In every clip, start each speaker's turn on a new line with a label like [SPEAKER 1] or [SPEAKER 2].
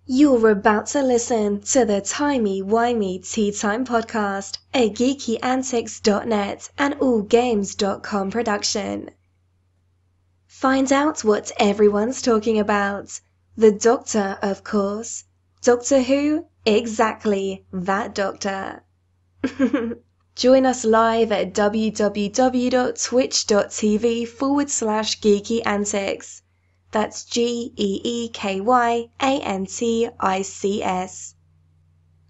[SPEAKER 1] You're about to listen to the Timey-Wimey Tea Time Podcast, a geekyantics.net and allgames.com production. Find out what everyone's talking about. The Doctor, of course. Doctor Who? Exactly, that Doctor. Join us live at www.twitch.tv/geekyantics. That's GEEKYANTICS.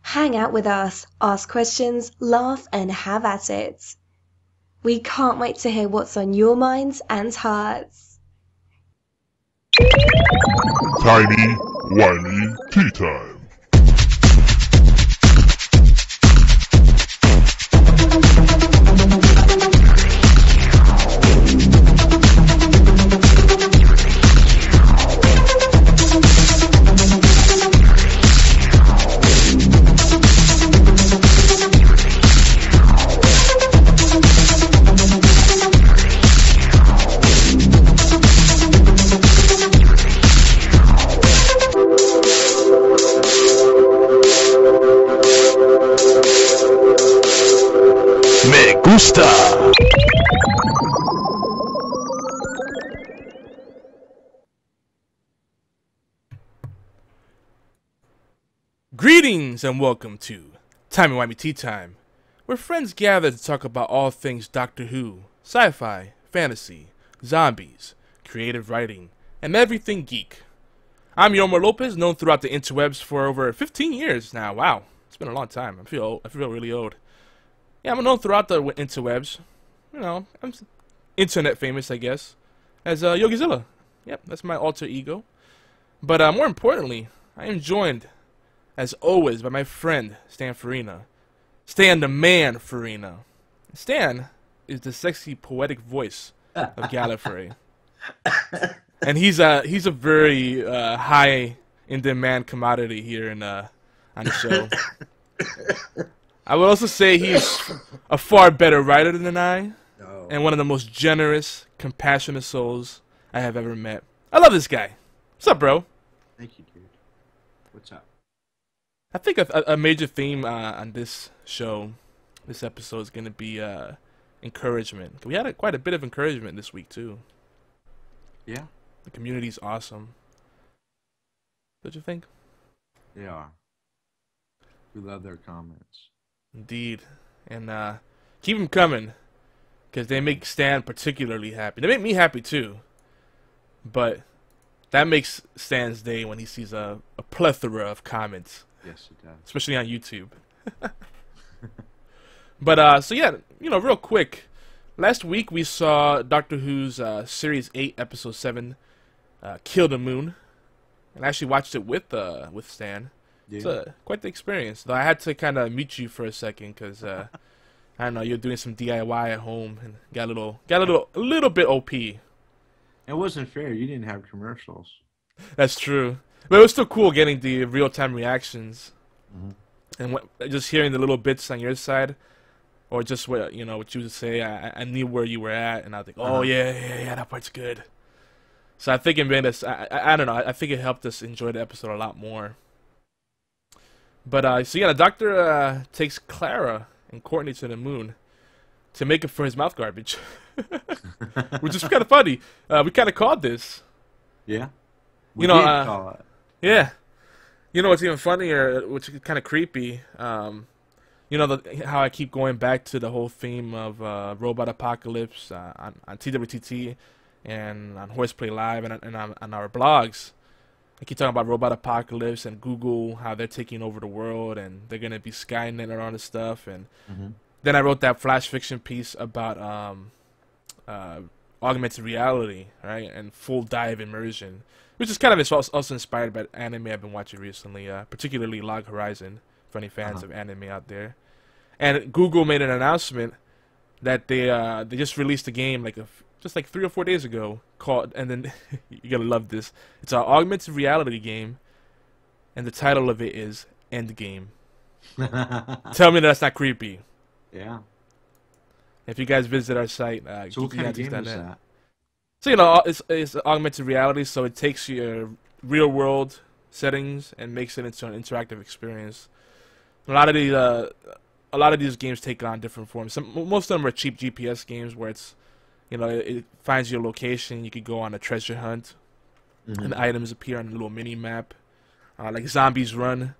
[SPEAKER 1] Hang out with us, ask questions, laugh, and have at it. We can't wait to hear what's on your minds and hearts.
[SPEAKER 2] Timey-Wimey Tea Time. Gusta.
[SPEAKER 3] Greetings and welcome to Timey-Wimey Tea Time, where friends gather to talk about all things Doctor Who, sci-fi, fantasy, zombies, creative writing, and everything geek. I'm Yomar Lopez, known throughout the interwebs for over 15 years now. Wow, it's been a long time. I feel really old. Yeah, I'm known throughout the interwebs. You know, I'm internet famous, I guess, as Yogizilla. Yep, that's my alter ego. But more importantly, I am joined, as always, by my friend, Stan Faryna. Stan the man, Faryna. Stan is the sexy, poetic voice of Gallifrey. And he's a very high in demand commodity here in on the show. I would also say he's a far better writer than I, and one of the most generous, compassionate souls I have ever met. I love this guy. What's up, bro?
[SPEAKER 4] Thank you, dude. What's up?
[SPEAKER 3] I think a major theme on this show, this episode, is going to be encouragement. We had quite a bit of encouragement this week, too.
[SPEAKER 4] Yeah?
[SPEAKER 3] The community's awesome. Don't you think?
[SPEAKER 4] They are. We love their comments.
[SPEAKER 3] Indeed. And keep them coming, because they make Stan particularly happy. They make me happy, too. But that makes Stan's day when he sees a plethora of comments.
[SPEAKER 4] Yes, it does.
[SPEAKER 3] Especially on YouTube. But, so yeah, you know, real quick. Last week we saw Doctor Who's Series 8, Episode 7, Kill the Moon. And I actually watched it with Stan. Yeah. It's quite the experience. Though I had to kind of mute you for a second because, I don't know, you're doing some DIY at home and got a little bit OP.
[SPEAKER 4] It wasn't fair. You didn't have commercials.
[SPEAKER 3] That's true. But it was still cool getting the real-time reactions.
[SPEAKER 4] Mm-hmm.
[SPEAKER 3] And just hearing the little bits on your side. Or just what you would say. I knew where you were at, and I was like, oh yeah, that part's good. So I think it made us. I don't know. I think it helped us enjoy the episode a lot more. But so yeah, the Doctor takes Clara and Courtney to the moon to make up for his mouth garbage, which is kind of funny. We kind of called this.
[SPEAKER 4] Yeah.
[SPEAKER 3] We did call it. Yeah. You know what's even funnier, which is kind of creepy. You know how I keep going back to the whole theme of robot apocalypse on TWTT and on Horseplay Live and on our blogs. I keep talking about robot apocalypse and Google, how they're taking over the world and they're going to be Skynet and all this stuff. And then I wrote that flash fiction piece about augmented reality, right, and full dive immersion, which is kind of also inspired by anime I've been watching recently, particularly Log Horizon, for any fans of anime out there. And Google made an announcement that they just released a game just like 3 or 4 days ago called, and then you're gonna love this. It's an augmented reality game, and the title of it is Endgame. Tell me that's not creepy.
[SPEAKER 4] Yeah.
[SPEAKER 3] If you guys visit our site,
[SPEAKER 4] so what kind of game is that?
[SPEAKER 3] So, you know, it's augmented reality, so it takes your real world settings and makes it into an interactive experience. A lot of these games take on different forms. Most of them are cheap GPS games where it's, it finds your location. You could go on a treasure hunt, and items appear on a little mini map, like Zombies Run.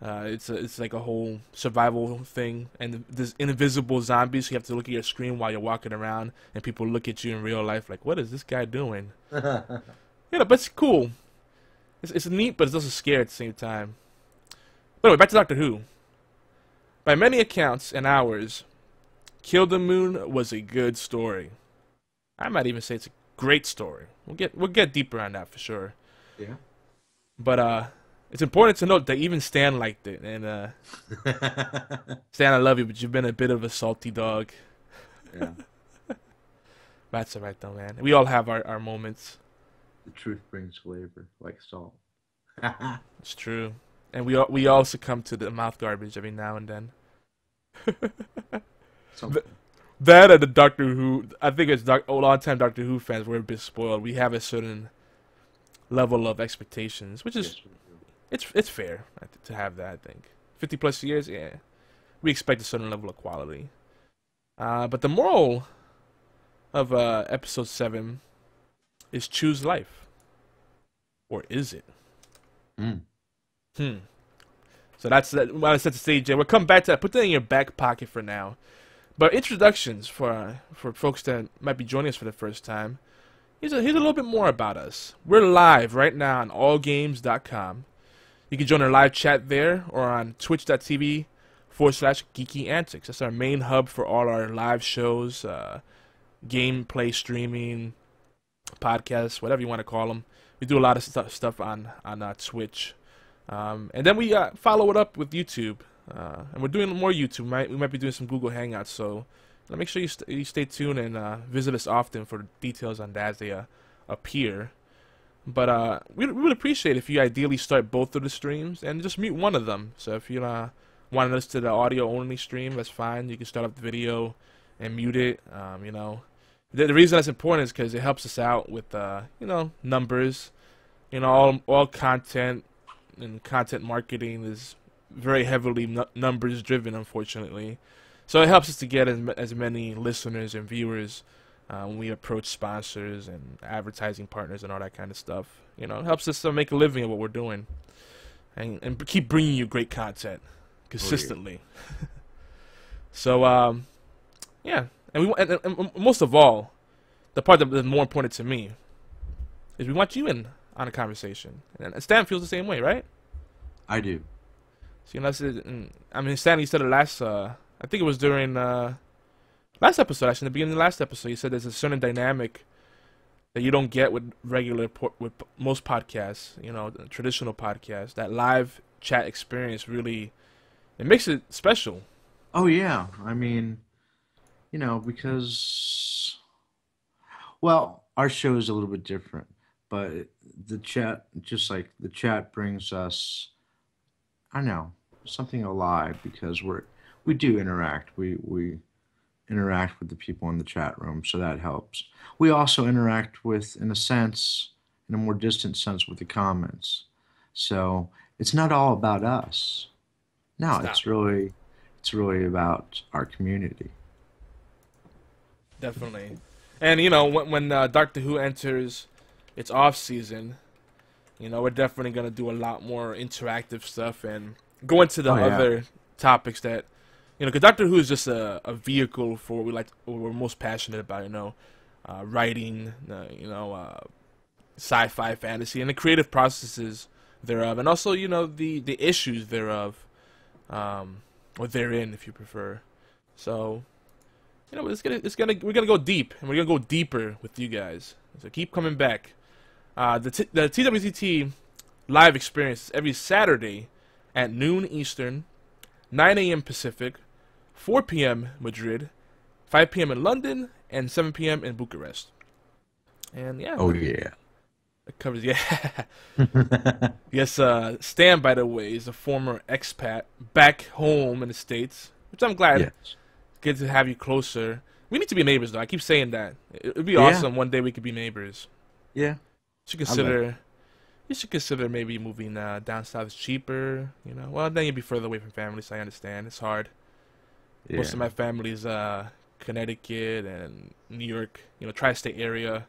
[SPEAKER 3] It's like a whole survival thing, and there's invisible zombies. So you have to look at your screen while you're walking around, and people look at you in real life like, "What is this guy doing?" But it's cool. It's neat, but it's also scary at the same time. But anyway, back to Doctor Who. By many accounts and ours, Kill the Moon was a good story. I might even say it's a great story. We'll get deeper on that for sure.
[SPEAKER 4] Yeah.
[SPEAKER 3] But it's important to note that even Stan liked it, and Stan, I love you, but you've been a bit of a salty dog.
[SPEAKER 4] Yeah.
[SPEAKER 3] That's alright though, man. We all have our moments.
[SPEAKER 4] The truth brings flavor, like salt.
[SPEAKER 3] It's true. And we all succumb to the mouth garbage every now and then. That and the Doctor Who, I think it's a long time Doctor Who fans, we're a bit spoiled. We have a certain level of expectations, which is it's fair to have that. I think 50+ years, yeah, we expect a certain level of quality. But the moral of episode 7 is choose life, or is it? So that's that. When I set the stage, we'll come back to that. Put that in your back pocket for now. But introductions for folks that might be joining us for the first time. Here's a little bit more about us. We're live right now on allgames.com. You can join our live chat there or on twitch.tv/geeky antics. That's our main hub for all our live shows, gameplay streaming, podcasts, whatever you want to call them. We do a lot of stuff on Twitch. And then we follow it up with YouTube, and we're doing more YouTube. We might be doing some Google Hangouts, so make sure you stay tuned and visit us often for details on that as they appear. But we would appreciate if you ideally start both of the streams and just mute one of them. So if you want to listen to the audio-only stream, that's fine. You can start up the video and mute it. The reason that's important is because it helps us out with numbers. All content. And content marketing is very heavily numbers driven, unfortunately. So it helps us to get as many listeners and viewers when we approach sponsors and advertising partners and all that kind of stuff. It helps us to make a living at what we're doing and keep bringing you great content consistently. Oh, yeah. So yeah, and most of all, the part that is more important to me is we want you in on a conversation, and Stan feels the same way, right?
[SPEAKER 4] I do.
[SPEAKER 3] So Stan, you said it last. I think it was during last episode, actually, in the beginning of the last episode. You said there's a certain dynamic that you don't get with with most podcasts. Traditional podcasts. That live chat experience really, it makes it special.
[SPEAKER 4] Oh yeah, because our show is a little bit different. But the chat, just like the chat, brings us, something alive because we do interact. We interact with the people in the chat room, so that helps. We also interact with, in a more distant sense, with the comments. So it's not all about us. No, it's really about our community.
[SPEAKER 3] Definitely, and when Doctor Who enters it's off season, we're definitely going to do a lot more interactive stuff and go into the other topics that, because Doctor Who is just a vehicle for what we're most passionate about, writing, sci-fi, fantasy, and the creative processes thereof, and also, the issues thereof, or therein, if you prefer. So, we're gonna go deep, and we're gonna go deeper with you guys. So keep coming back. The TWTT live experience is every Saturday at noon Eastern, 9 a.m. Pacific, 4 p.m. Madrid, 5 p.m. in London, and 7 p.m. in Bucharest. And yeah.
[SPEAKER 4] Oh yeah.
[SPEAKER 3] It covers Yes, Stan, by the way, is a former expat back home in the States, which I'm glad.
[SPEAKER 4] Yes.
[SPEAKER 3] Good to have you closer. We need to be neighbors, though. I keep saying that. It would be awesome one day we could be neighbors.
[SPEAKER 4] Yeah.
[SPEAKER 3] Should consider you should consider maybe moving down south. Is cheaper, you know. Well, then you'd be further away from family, so I understand. It's hard.
[SPEAKER 4] Yeah.
[SPEAKER 3] Most of my family's Connecticut and New York, you know, tri-state area.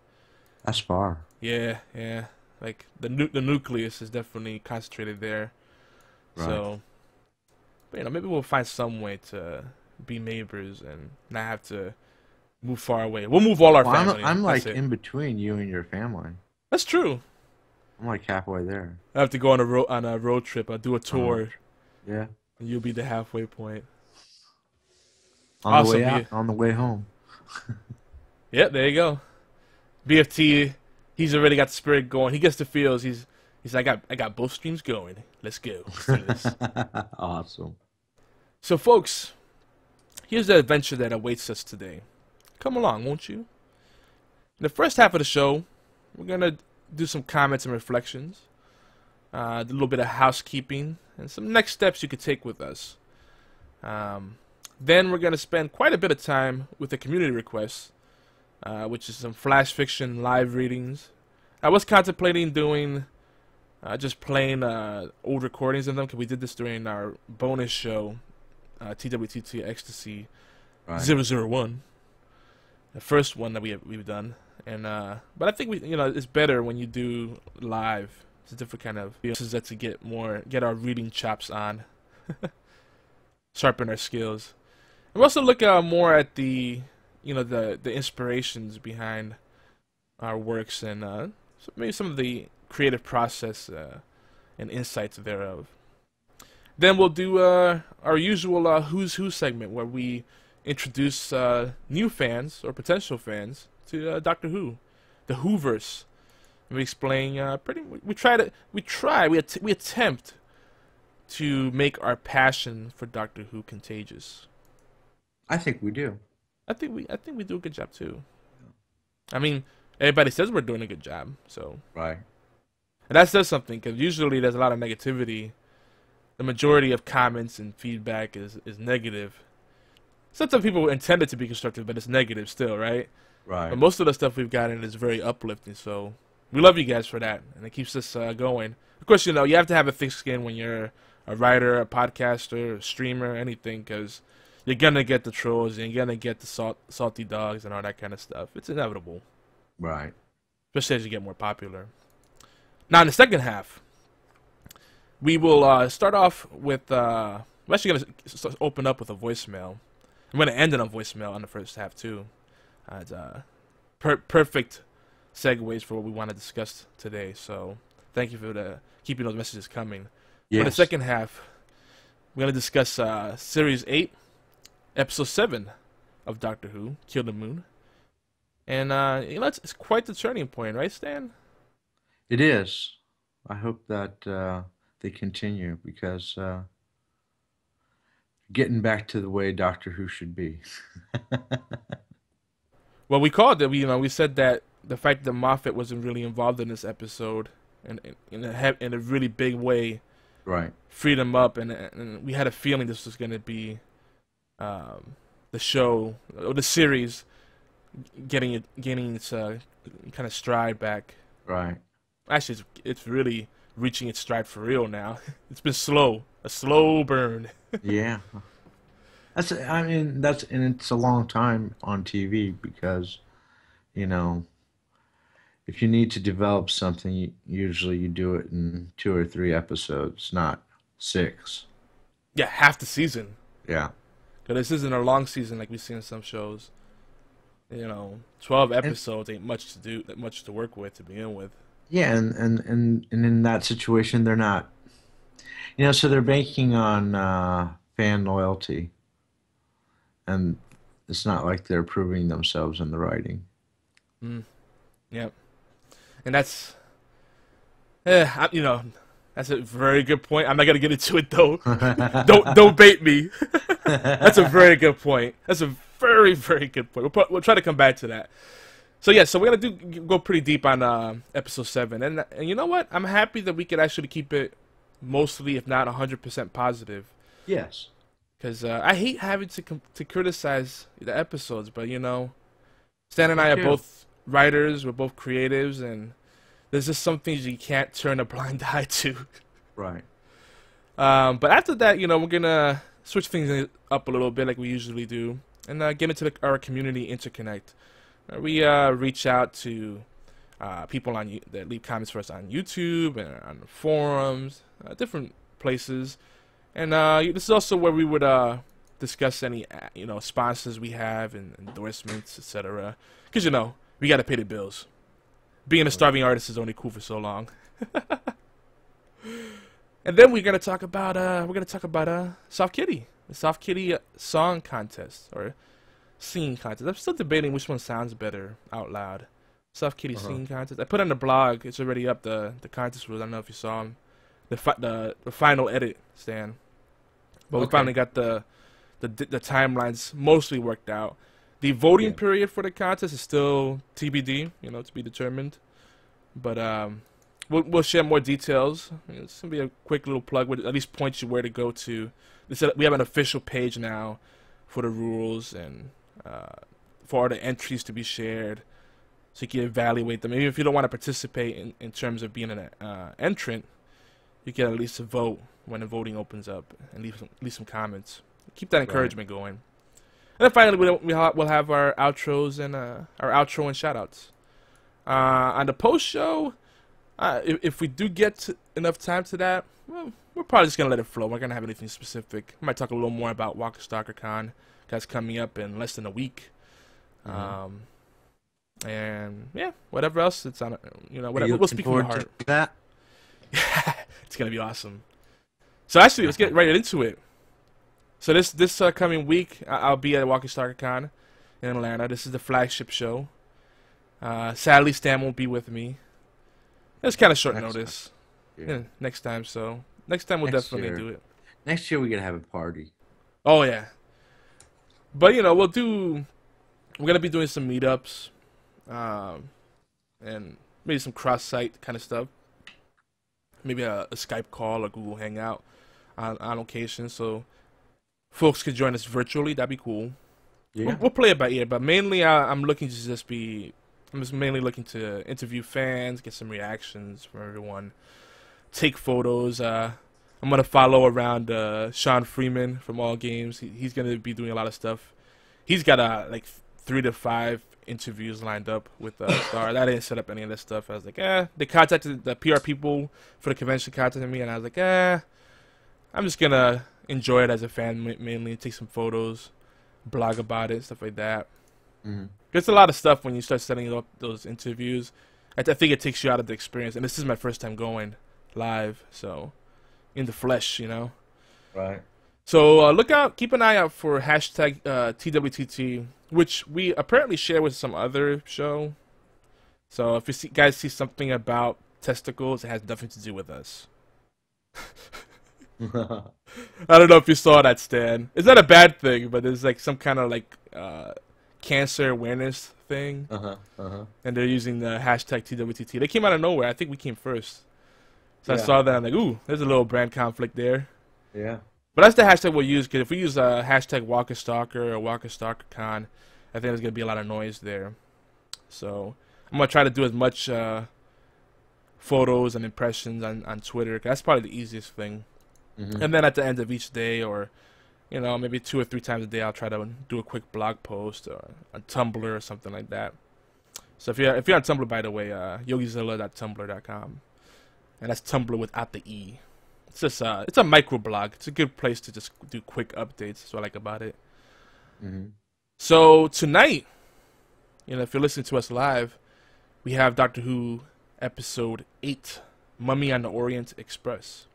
[SPEAKER 4] That's far.
[SPEAKER 3] Yeah, yeah. Like the nucleus is definitely concentrated there.
[SPEAKER 4] Right.
[SPEAKER 3] So, but, you know, maybe we'll find some way to be neighbors and not have to move far away. We'll move all our family.
[SPEAKER 4] I'm like
[SPEAKER 3] That's it.
[SPEAKER 4] in between you and your family.
[SPEAKER 3] That's true.
[SPEAKER 4] I'm like halfway there.
[SPEAKER 3] I have to go on a road trip. I'll do a tour.
[SPEAKER 4] Yeah.
[SPEAKER 3] And you'll be the halfway point.
[SPEAKER 4] On the
[SPEAKER 3] Awesome,
[SPEAKER 4] way out,
[SPEAKER 3] yeah.
[SPEAKER 4] on the way home.
[SPEAKER 3] Yeah, there you go. BFT, he's already got the spirit going. He gets the feels. He's like, I got both streams going. Let's go. Let's do this.
[SPEAKER 4] Awesome.
[SPEAKER 3] So, folks, here's the adventure that awaits us today. Come along, won't you? In the first half of the show, we're going to do some comments and reflections, a little bit of housekeeping, and some next steps you could take with us. Then we're going to spend quite a bit of time with the community requests, which is some flash fiction live readings. I was contemplating doing just playing old recordings of them, because we did this during our bonus show, TWTT Ecstasy 001, the first one that we've done. And but I think it's better when you do live. It's a different kind of feels that to get our reading chops on, sharpen our skills. And we also look more at the inspirations behind our works and so maybe some of the creative process and insights thereof. Then we'll do our usual Who's Who segment, where we introduce new fans or potential fans to Doctor Who, the Whoverse. We explain we attempt to make our passion for Doctor Who contagious.
[SPEAKER 4] I think we do.
[SPEAKER 3] I think we do a good job too. I mean, everybody says we're doing a good job, so
[SPEAKER 4] Right.
[SPEAKER 3] and that says something, because usually there's a lot of negativity. The majority of comments and feedback is negative. Sometimes people intend it to be constructive, but it's negative still, right?
[SPEAKER 4] Right.
[SPEAKER 3] But most of the stuff we've gotten is very uplifting, so we love you guys for that, and it keeps us going. Of course, you have to have a thick skin when you're a writer, a podcaster, a streamer, anything, because you're gonna get the trolls, and you're gonna get the salty dogs and all that kind of stuff. It's inevitable.
[SPEAKER 4] Right.
[SPEAKER 3] Especially as you get more popular. Now, in the second half, we will start off with... we're actually going to open up with a voicemail. I'm going to end it on voicemail on the first half, too. It's perfect segues for what we want to discuss today. So, thank you for keeping those messages coming.
[SPEAKER 4] Yes.
[SPEAKER 3] For the second half, we're going to discuss Series 8, Episode 7 of Doctor Who, Kill the Moon. And, it's quite the turning point, right, Stan?
[SPEAKER 4] It is. I hope that they continue, because getting back to the way Doctor Who should be.
[SPEAKER 3] Well, we called it. We said that the fact that Moffat wasn't really involved in this episode in a really big way,
[SPEAKER 4] Right.
[SPEAKER 3] freed him up, and we had a feeling this was going to be the show or the series gaining its kind of stride back.
[SPEAKER 4] Right.
[SPEAKER 3] Actually, it's really reaching its stride for real now. It's been a slow burn.
[SPEAKER 4] Yeah. And it's a long time on TV, because, if you need to develop something, usually you do it in 2 or 3 episodes, not 6.
[SPEAKER 3] Yeah, half the season.
[SPEAKER 4] Yeah.
[SPEAKER 3] Because this isn't a long season like we see in some shows. 12 episodes ain't much to work with to begin with.
[SPEAKER 4] Yeah, and in that situation, they're not, so they're banking on fan loyalty, and it's not like they're proving themselves in the writing.
[SPEAKER 3] Yep. And that's a very good point. I'm not gonna get into it though. don't bait me. That's a very good point. That's a very, very good point. We'll try to come back to that. So we're gonna go pretty deep on episode 7, and you know what? I'm happy that we could actually keep it mostly, if not 100% positive.
[SPEAKER 4] Yes.
[SPEAKER 3] Because I hate having to criticize the episodes, but Stan and I are both writers, we're both creatives, and there's just some things you can't turn a blind eye to.
[SPEAKER 4] Right.
[SPEAKER 3] But after that, you know, we're gonna switch things up a little bit like we usually do, and get into our community interconnect. We reach out to people that leave comments for us on YouTube and on the forums, different places, and this is also where we would discuss any sponsors we have and endorsements, etc. Because we got to pay the bills. Being a starving artist is only cool for so long. And then we're gonna talk about Soft Kitty, the Soft Kitty song contest or singing contest. I'm still debating which one sounds better out loud. Soft Kitty singing contest. I put on the blog. It's already up. The contest rules. I don't know if you saw them. The final edit, Stan. But we finally got the timelines mostly worked out. The voting period for the contest is still TBD, to be determined. But we'll share more details. It's gonna be a quick little plug. With at least point you where to go to. We have an official page now for the rules and for all the entries to be shared, so you can evaluate them. Even if you don't want to participate in terms of being an entrant, you can at least vote when the voting opens up and leave some comments. Keep that encouragement going. And then finally, we'll have our outros and our outro and shoutouts. On the post show, if we do get enough time to that, well, we're probably just gonna let it flow. We're not gonna have anything specific. We might talk a little more about Walker Stalker Con, that's coming up in less than a week. And yeah, whatever else it's on, whatever. We'll speak from the heart.
[SPEAKER 4] That?
[SPEAKER 3] It's gonna be awesome. So actually, let's get right into it. So this coming week, I'll be at Walker Stalker Con in Atlanta. This is the flagship show. Sadly, Stan won't be with me. It's kind of short notice. Yeah, next time. So next time we'll definitely do it.
[SPEAKER 4] Next year we're gonna have a party.
[SPEAKER 3] Oh yeah. But we're gonna be doing some meetups, and maybe some cross-site kind of stuff. Maybe a Skype call or Google Hangout on occasion, so folks could join us virtually. That'd be cool. Yeah. We'll play it by ear, but mainly I'm just mainly looking to interview fans, get some reactions from everyone, take photos. I'm gonna follow around Sean Freeman from All Games. He's gonna be doing a lot of stuff. He's got like 3 to 5 interviews lined up with Star. I didn't set up any of this stuff. I was like, they contacted the PR people for the convention, contacted me, and I was like, I'm just gonna enjoy it as a fan mainly, take some photos, blog about it, stuff like that. There's a lot of stuff when you start setting up those interviews. I think it takes you out of the experience, and this is my first time going live, so in the flesh,
[SPEAKER 4] Right.
[SPEAKER 3] So look out, keep an eye out for hashtag TWTT, which we apparently share with some other show. So if you guys see something about testicles, it has nothing to do with us. I don't know if you saw that, Stan. It's not a bad thing, but there's like some kind of like cancer awareness thing. And they're using the hashtag TWTT. They came out of nowhere. I think we came first. So I saw that, I'm like, ooh, there's a little brand conflict there.
[SPEAKER 4] Yeah.
[SPEAKER 3] But that's the hashtag we'll use, because if we use hashtag Walker Stalker or Walker Stalker Con, I think there's going to be a lot of noise there. So I'm going to try to do as much photos and impressions on Twitter, 'cause that's probably the easiest thing. And then at the end of each day, or maybe 2 or 3 times a day, I'll try to do a quick blog post or a Tumblr or something like that. So if you're on Tumblr, by the way, yogizilla.tumblr.com, and that's Tumblr without the E. It's just it's a microblog. It's a good place to just do quick updates. That's what I like about it. So tonight, if you're listening to us live, we have Doctor Who episode 8, Mummy on the Orient Express.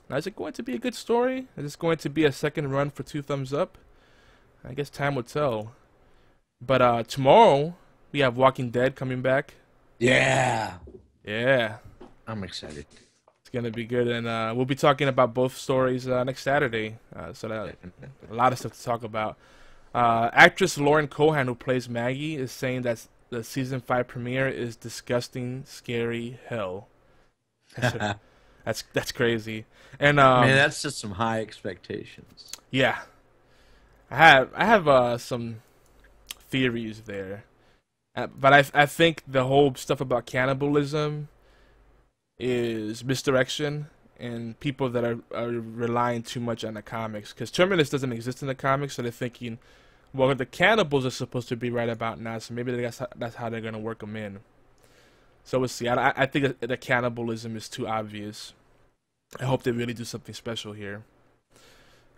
[SPEAKER 3] Now, is it going to be a good story? Is this going to be a second run for 2 thumbs up? I guess time will tell. But tomorrow, we have Walking Dead coming back.
[SPEAKER 4] Yeah.
[SPEAKER 3] Yeah.
[SPEAKER 4] I'm excited.
[SPEAKER 3] It's going to be good. And we'll be talking about both stories next Saturday. So a lot of stuff to talk about. Actress Lauren Cohan, who plays Maggie, is saying that the season 5 premiere is disgusting, scary hell. That's crazy. And
[SPEAKER 4] man, that's just some high expectations.
[SPEAKER 3] Yeah, I have some theories there. But I think the whole stuff about cannibalism is misdirection and people that are relying too much on the comics. Because Terminus doesn't exist in the comics, so they're thinking, well, the cannibals are supposed to be right about now, so maybe that's how they're going to work them in. So we'll see. I think the cannibalism is too obvious. I hope they really do something special here.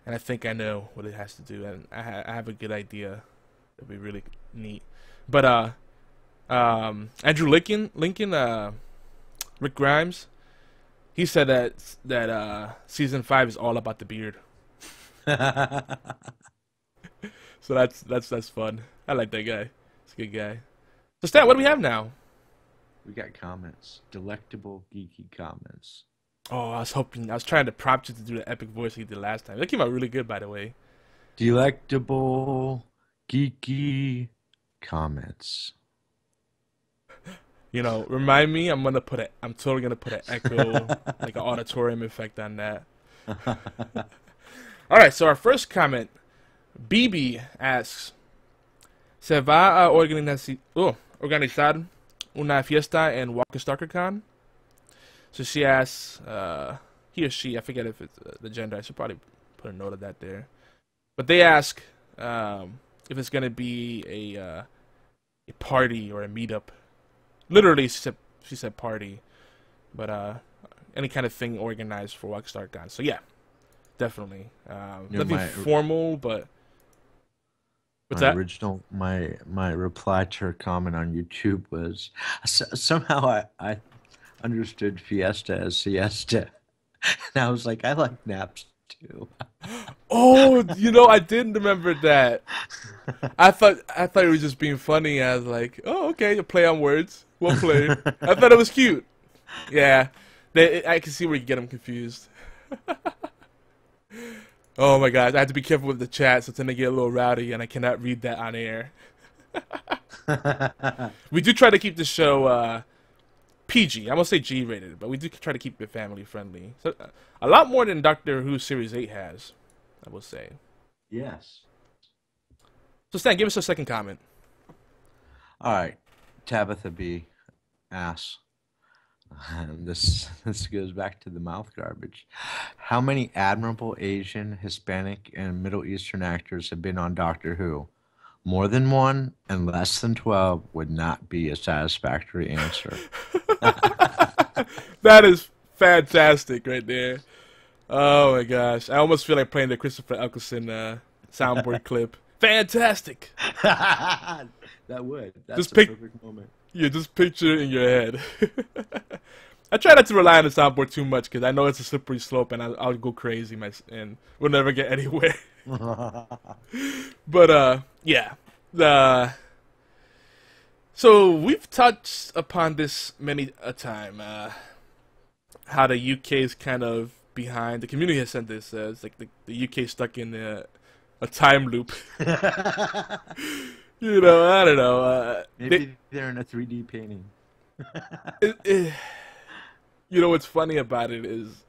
[SPEAKER 3] And I think I know what it has to do, and I have a good idea. It'll be really neat. But Andrew Lincoln, Rick Grimes, he said that season 5 is all about the beard. So that's fun. I like that guy. He's a good guy. So Stan, what do we have now?
[SPEAKER 4] We got comments. Delectable, geeky comments.
[SPEAKER 3] Oh, I was trying to prompt you to do the epic voice you did last time. That came out really good, by the way.
[SPEAKER 4] Delectable, geeky comments.
[SPEAKER 3] You know, remind me. I'm totally gonna put an echo, like an auditorium effect on that. All right. So our first comment, BB asks, ¿Se va a organizar una fiesta en Walker Stalker Con? So she asks, he or she, I forget if it's the gender. I should probably put a note of that there. But they ask if it's gonna be a party or a meetup. Literally, she said party, but any kind of thing organized for Rockstar Con. So yeah, definitely. Nothing formal, but what's that?
[SPEAKER 4] My reply to her comment on YouTube was somehow I understood fiesta as siesta, and I was like, I like naps too.
[SPEAKER 3] Oh, I didn't remember that. I thought it was just being funny. I was like, oh, okay, you play on words. Well played. I thought it was cute. Yeah, I can see where you get them confused. Oh my gosh, I have to be careful with the chat, so then they get a little rowdy, and I cannot read that on air. We do try to keep the show PG. I won't say G-rated, but we do try to keep it family friendly. So a lot more than Doctor Who Series 8 has, I will say.
[SPEAKER 4] Yes.
[SPEAKER 3] So Stan, give us a second comment.
[SPEAKER 4] All right, Tabitha B. asks, this goes back to the mouth garbage. How many admirable Asian, Hispanic, and Middle Eastern actors have been on Doctor Who? More than one and less than 12 would not be a satisfactory answer.
[SPEAKER 3] That is fantastic right there. Oh my gosh. I almost feel like playing the Christopher Eccleston soundboard clip. Fantastic.
[SPEAKER 4] That would. That's
[SPEAKER 3] just
[SPEAKER 4] the perfect moment.
[SPEAKER 3] Yeah, just picture it in your head. I try not to rely on the soundboard too much because I know it's a slippery slope and I'll go crazy and we'll never get anywhere. But yeah. So we've touched upon this many a time. How the UK is kind of behind. The community has sent this. It's like the UK stuck in a time loop. I don't know.
[SPEAKER 4] Maybe they're in a 3D painting.
[SPEAKER 3] What's funny about it is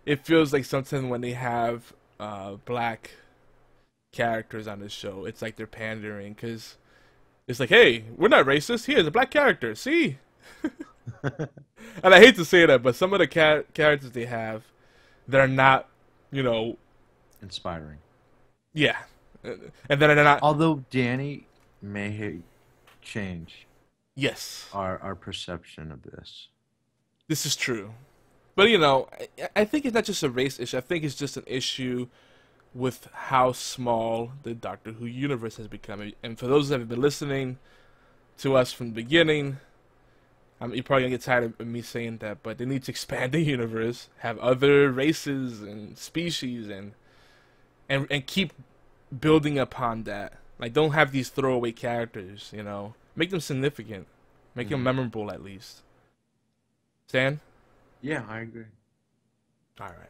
[SPEAKER 3] it feels like sometimes when they have black characters on this show, it's like they're pandering because it's like, hey, we're not racist. Here's a black character. See? And I hate to say that, but some of the characters they have, they're not,
[SPEAKER 4] inspiring.
[SPEAKER 3] Yeah. And then they're not.
[SPEAKER 4] Although Danny may change.
[SPEAKER 3] Yes.
[SPEAKER 4] Our perception of this.
[SPEAKER 3] This is true. But, I think it's not just a race issue. I think it's just an issue with how small the Doctor Who universe has become. And for those that have been listening to us from the beginning, you're probably going to get tired of me saying that, but they need to expand the universe, have other races and species, and keep building upon that. Like, don't have these throwaway characters, Make them significant. Make them memorable, at least. Stan?
[SPEAKER 4] Yeah, I agree.
[SPEAKER 3] All right.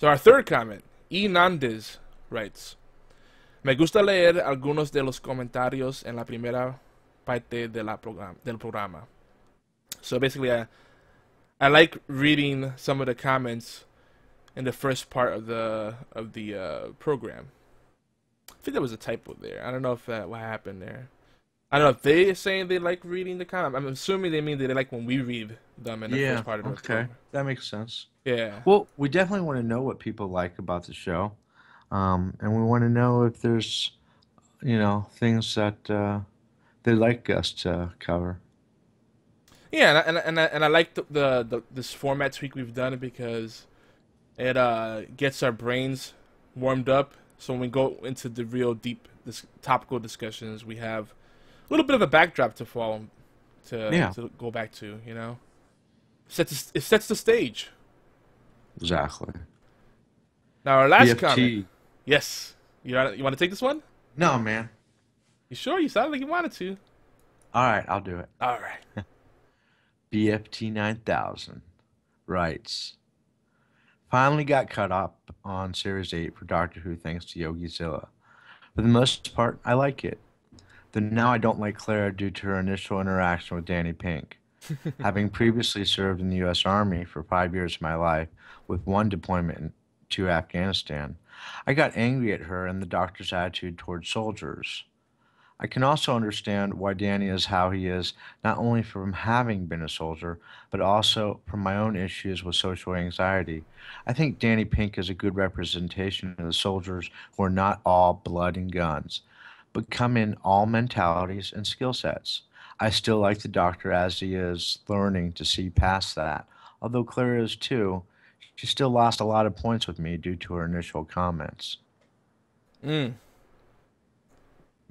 [SPEAKER 3] So our third comment, E. Nández writes, Me gusta leer algunos de los comentarios en la primera parte del programa. So basically, I like reading some of the comments in the first part of the program. I think there was a typo there. I don't know if what happened there. I don't know if they're saying they like reading the comic. I'm assuming they mean they like when we read them in the
[SPEAKER 4] Yeah,
[SPEAKER 3] first part of the
[SPEAKER 4] okay.
[SPEAKER 3] program.
[SPEAKER 4] That makes sense.
[SPEAKER 3] Yeah.
[SPEAKER 4] Well, we definitely want to know what people like about the show. And we want to know if there's, things that they'd like us to cover.
[SPEAKER 3] Yeah, and I like this format tweak we've done because it gets our brains warmed up. So when we go into the real deep topical discussions, we have a little bit of a backdrop to follow
[SPEAKER 4] Yeah,
[SPEAKER 3] to go back to. It sets the stage.
[SPEAKER 4] exactly.
[SPEAKER 3] Now our last
[SPEAKER 4] BFT.
[SPEAKER 3] comment. Yes, you want to take this one?
[SPEAKER 4] No, man.
[SPEAKER 3] You sure? You sounded like you wanted to.
[SPEAKER 4] All right, I'll do it.
[SPEAKER 3] All right.
[SPEAKER 4] BFT 9000 writes, finally got caught up on Series 8 for Doctor Who thanks to YogiZilla. For the most part, I like it. Though now I don't like Clara due to her initial interaction with Danny Pink. Having previously served in the U.S. Army for 5 years of my life, with one deployment to Afghanistan, I got angry at her and the Doctor's attitude towards soldiers. I can also understand why Danny is how he is, not only from having been a soldier, but also from my own issues with social anxiety. I think Danny Pink is a good representation of the soldiers who are not all blood and guns, but come in all mentalities and skill sets. I still like the Doctor as he is, learning to see past that. Although Clara is too, she still lost a lot of points with me due to her initial comments.
[SPEAKER 3] Mm.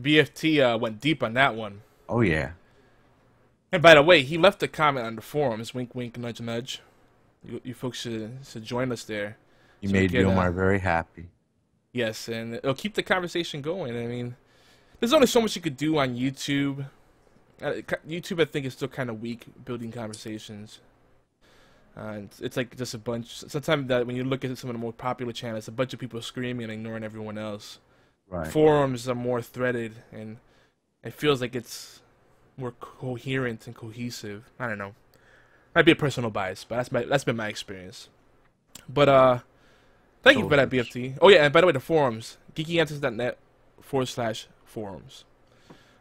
[SPEAKER 3] BFT went deep on that one.
[SPEAKER 4] Oh, yeah.
[SPEAKER 3] And by the way, he left a comment on the forums. Wink, wink, nudge, nudge. You folks should join us there.
[SPEAKER 4] You
[SPEAKER 3] So
[SPEAKER 4] made
[SPEAKER 3] we can,
[SPEAKER 4] Yomar very happy.
[SPEAKER 3] Yes, and it'll keep the conversation going. I mean, there's only so much you could do on YouTube. YouTube, I think, is still kind of weak building conversations. It's like just a bunch. Sometimes that when you look at some of the more popular channels, a bunch of people screaming and ignoring everyone else.
[SPEAKER 4] Right.
[SPEAKER 3] Forums are more threaded, and it feels like it's more coherent and cohesive. I don't know. Might be a personal bias, but that's been my experience. But thank you for that, BFT. Oh yeah, and by the way, the forums, geekyanswers.net/forums.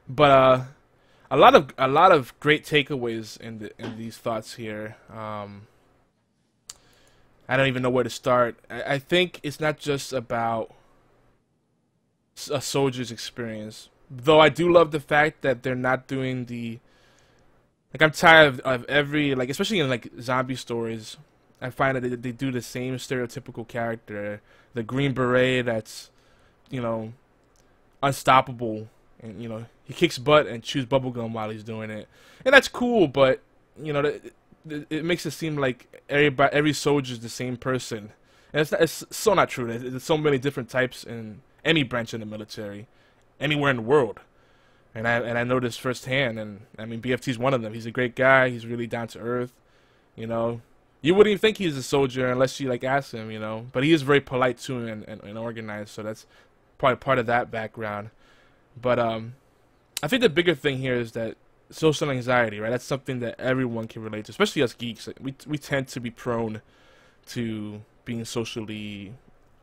[SPEAKER 3] But a lot of great takeaways in these thoughts here. I don't even know where to start. I think it's not just about a soldier's experience, though I do love the fact that they're not doing the, like, I'm tired of every, like, especially in like zombie stories, I find that they do the same stereotypical character, the Green Beret that's, unstoppable, and he kicks butt and chews bubblegum while he's doing it, and that's cool, but it makes it seem like every soldier is the same person, and it's so not true. There's so many different types in any branch in the military, anywhere in the world, and I know this firsthand. And I mean, BFT's one of them. He's a great guy. He's really down to earth. You wouldn't even think he's a soldier unless you ask him. But he is very polite too and organized. So that's probably part of that background. But I think the bigger thing here is that social anxiety, right? That's something that everyone can relate to, especially us geeks. We tend to be prone to being socially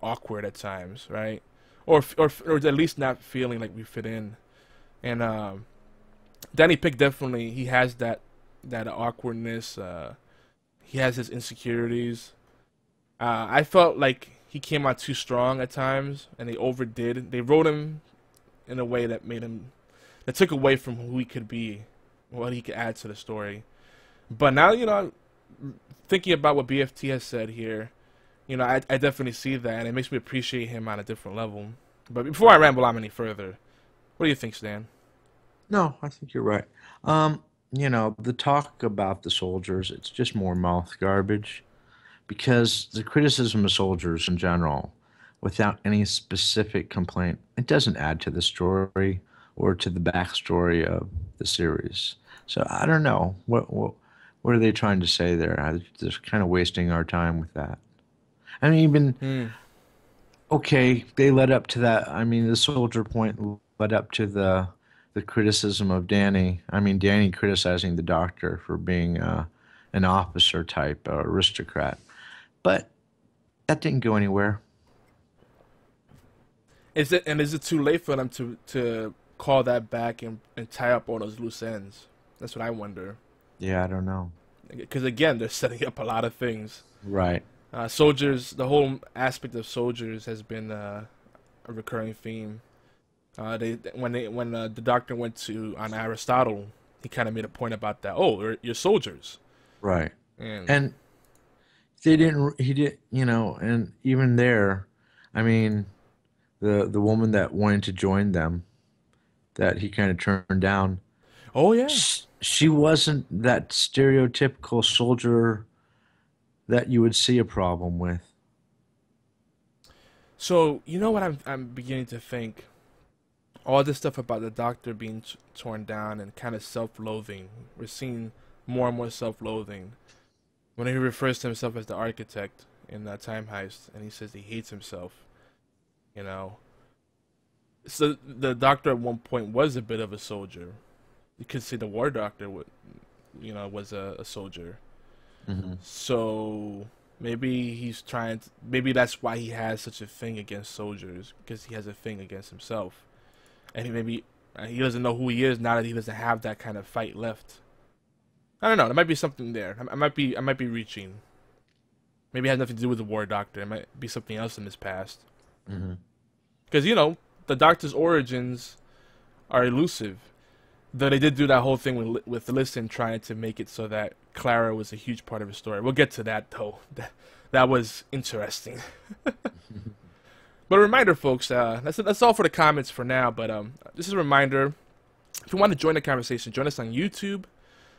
[SPEAKER 3] awkward at times, right? Or at least not feeling like we fit in. And Danny Pick definitely, he has that awkwardness. He has his insecurities. I felt like he came out too strong at times, and they overdid. They wrote him in a way that took away from who he could be, what he could add to the story. But now, thinking about what BFT has said here, I definitely see that, and it makes me appreciate him on a different level. But before I ramble on any further, what do you think, Stan?
[SPEAKER 4] No, I think you're right. The talk about the soldiers, it's just more mouth garbage, because the criticism of soldiers in general, without any specific complaint, it doesn't add to the story or to the backstory of the series. So I don't know. What are they trying to say there? They're just kind of wasting our time with that. I mean, okay, they led up to that. I mean, the soldier point led up to the criticism of Danny. I mean, Danny criticizing the Doctor for being an officer type aristocrat. But that didn't go anywhere.
[SPEAKER 3] Is it too late for them to call that back and tie up all those loose ends? That's what I wonder.
[SPEAKER 4] Yeah, I don't know.
[SPEAKER 3] Because again, they're setting up a lot of things.
[SPEAKER 4] Right.
[SPEAKER 3] Soldiers, the whole aspect of soldiers has been a recurring theme. When the doctor went on Aristotle, he kind of made a point about that. Oh, you're soldiers.
[SPEAKER 4] Right.
[SPEAKER 3] And
[SPEAKER 4] he did, and even there, I mean, the woman that wanted to join them, that he kind of turned down.
[SPEAKER 3] Oh yeah.
[SPEAKER 4] She wasn't that stereotypical soldier that you would see a problem with.
[SPEAKER 3] So you know what I'm beginning to think. All this stuff about the doctor being torn down and kind of self-loathing. We're seeing more and more self-loathing. When he refers to himself as the architect in that Time Heist, and he says he hates himself, So the doctor at one point was a bit of a soldier. You could say the war doctor was a soldier.
[SPEAKER 4] Mm-hmm.
[SPEAKER 3] So maybe maybe that's why he has such a thing against soldiers, because he has a thing against himself. And he doesn't know who he is now that he doesn't have that kind of fight left. I don't know. There might be something there. I might be reaching. Maybe it has nothing to do with the war doctor. It might be something else in his past. Because the doctor's origins are elusive. Though they did do that whole thing with Listen trying to make it so that Clara was a huge part of his story. We'll get to that though. That was interesting. But a reminder, folks, that's all for the comments for now. But this is a reminder. If you want to join the conversation, join us on YouTube,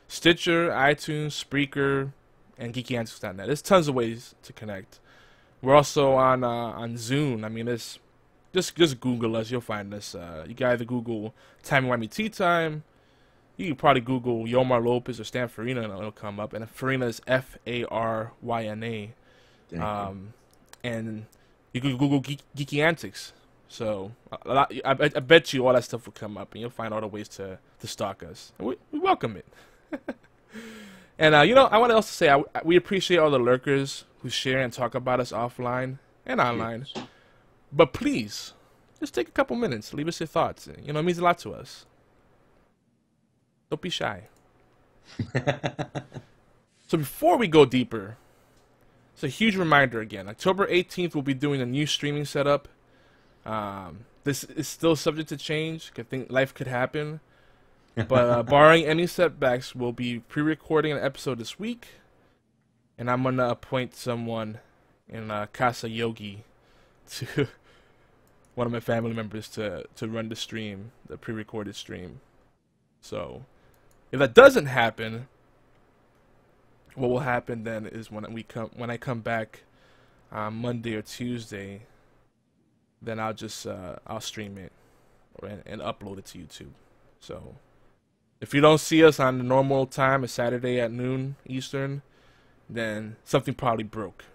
[SPEAKER 3] Stitcher, iTunes, Spreaker, and geekyantics.net. There's tons of ways to connect. We're also on Zoom. I mean, just Google us. You'll find us. You can either Google Timey-Wimey Tea Time. You can probably Google Yomar Lopez or Stan Faryna, and it'll come up. And Faryna is Faryna. And you can Google Geeky Antics. So I bet you all that stuff will come up, and you'll find all the ways to stalk us. And we welcome it. And I want to also say we appreciate all the lurkers who share and talk about us offline and online. Yes. But please, just take a couple minutes, leave us your thoughts. It means a lot to us. Don't be shy. So before we go deeper, it's a huge reminder again. October 18th, we'll be doing a new streaming setup. This is still subject to change. I think life could happen. But barring any setbacks, we'll be pre-recording an episode this week. And I'm going to appoint someone in Casa Yogi to one of my family members to run the stream, the pre-recorded stream. So if that doesn't happen, what will happen then is when I come back Monday or Tuesday, then I'll stream it and upload it to YouTube. So if you don't see us on the normal time, a Saturday at noon Eastern, then something probably broke.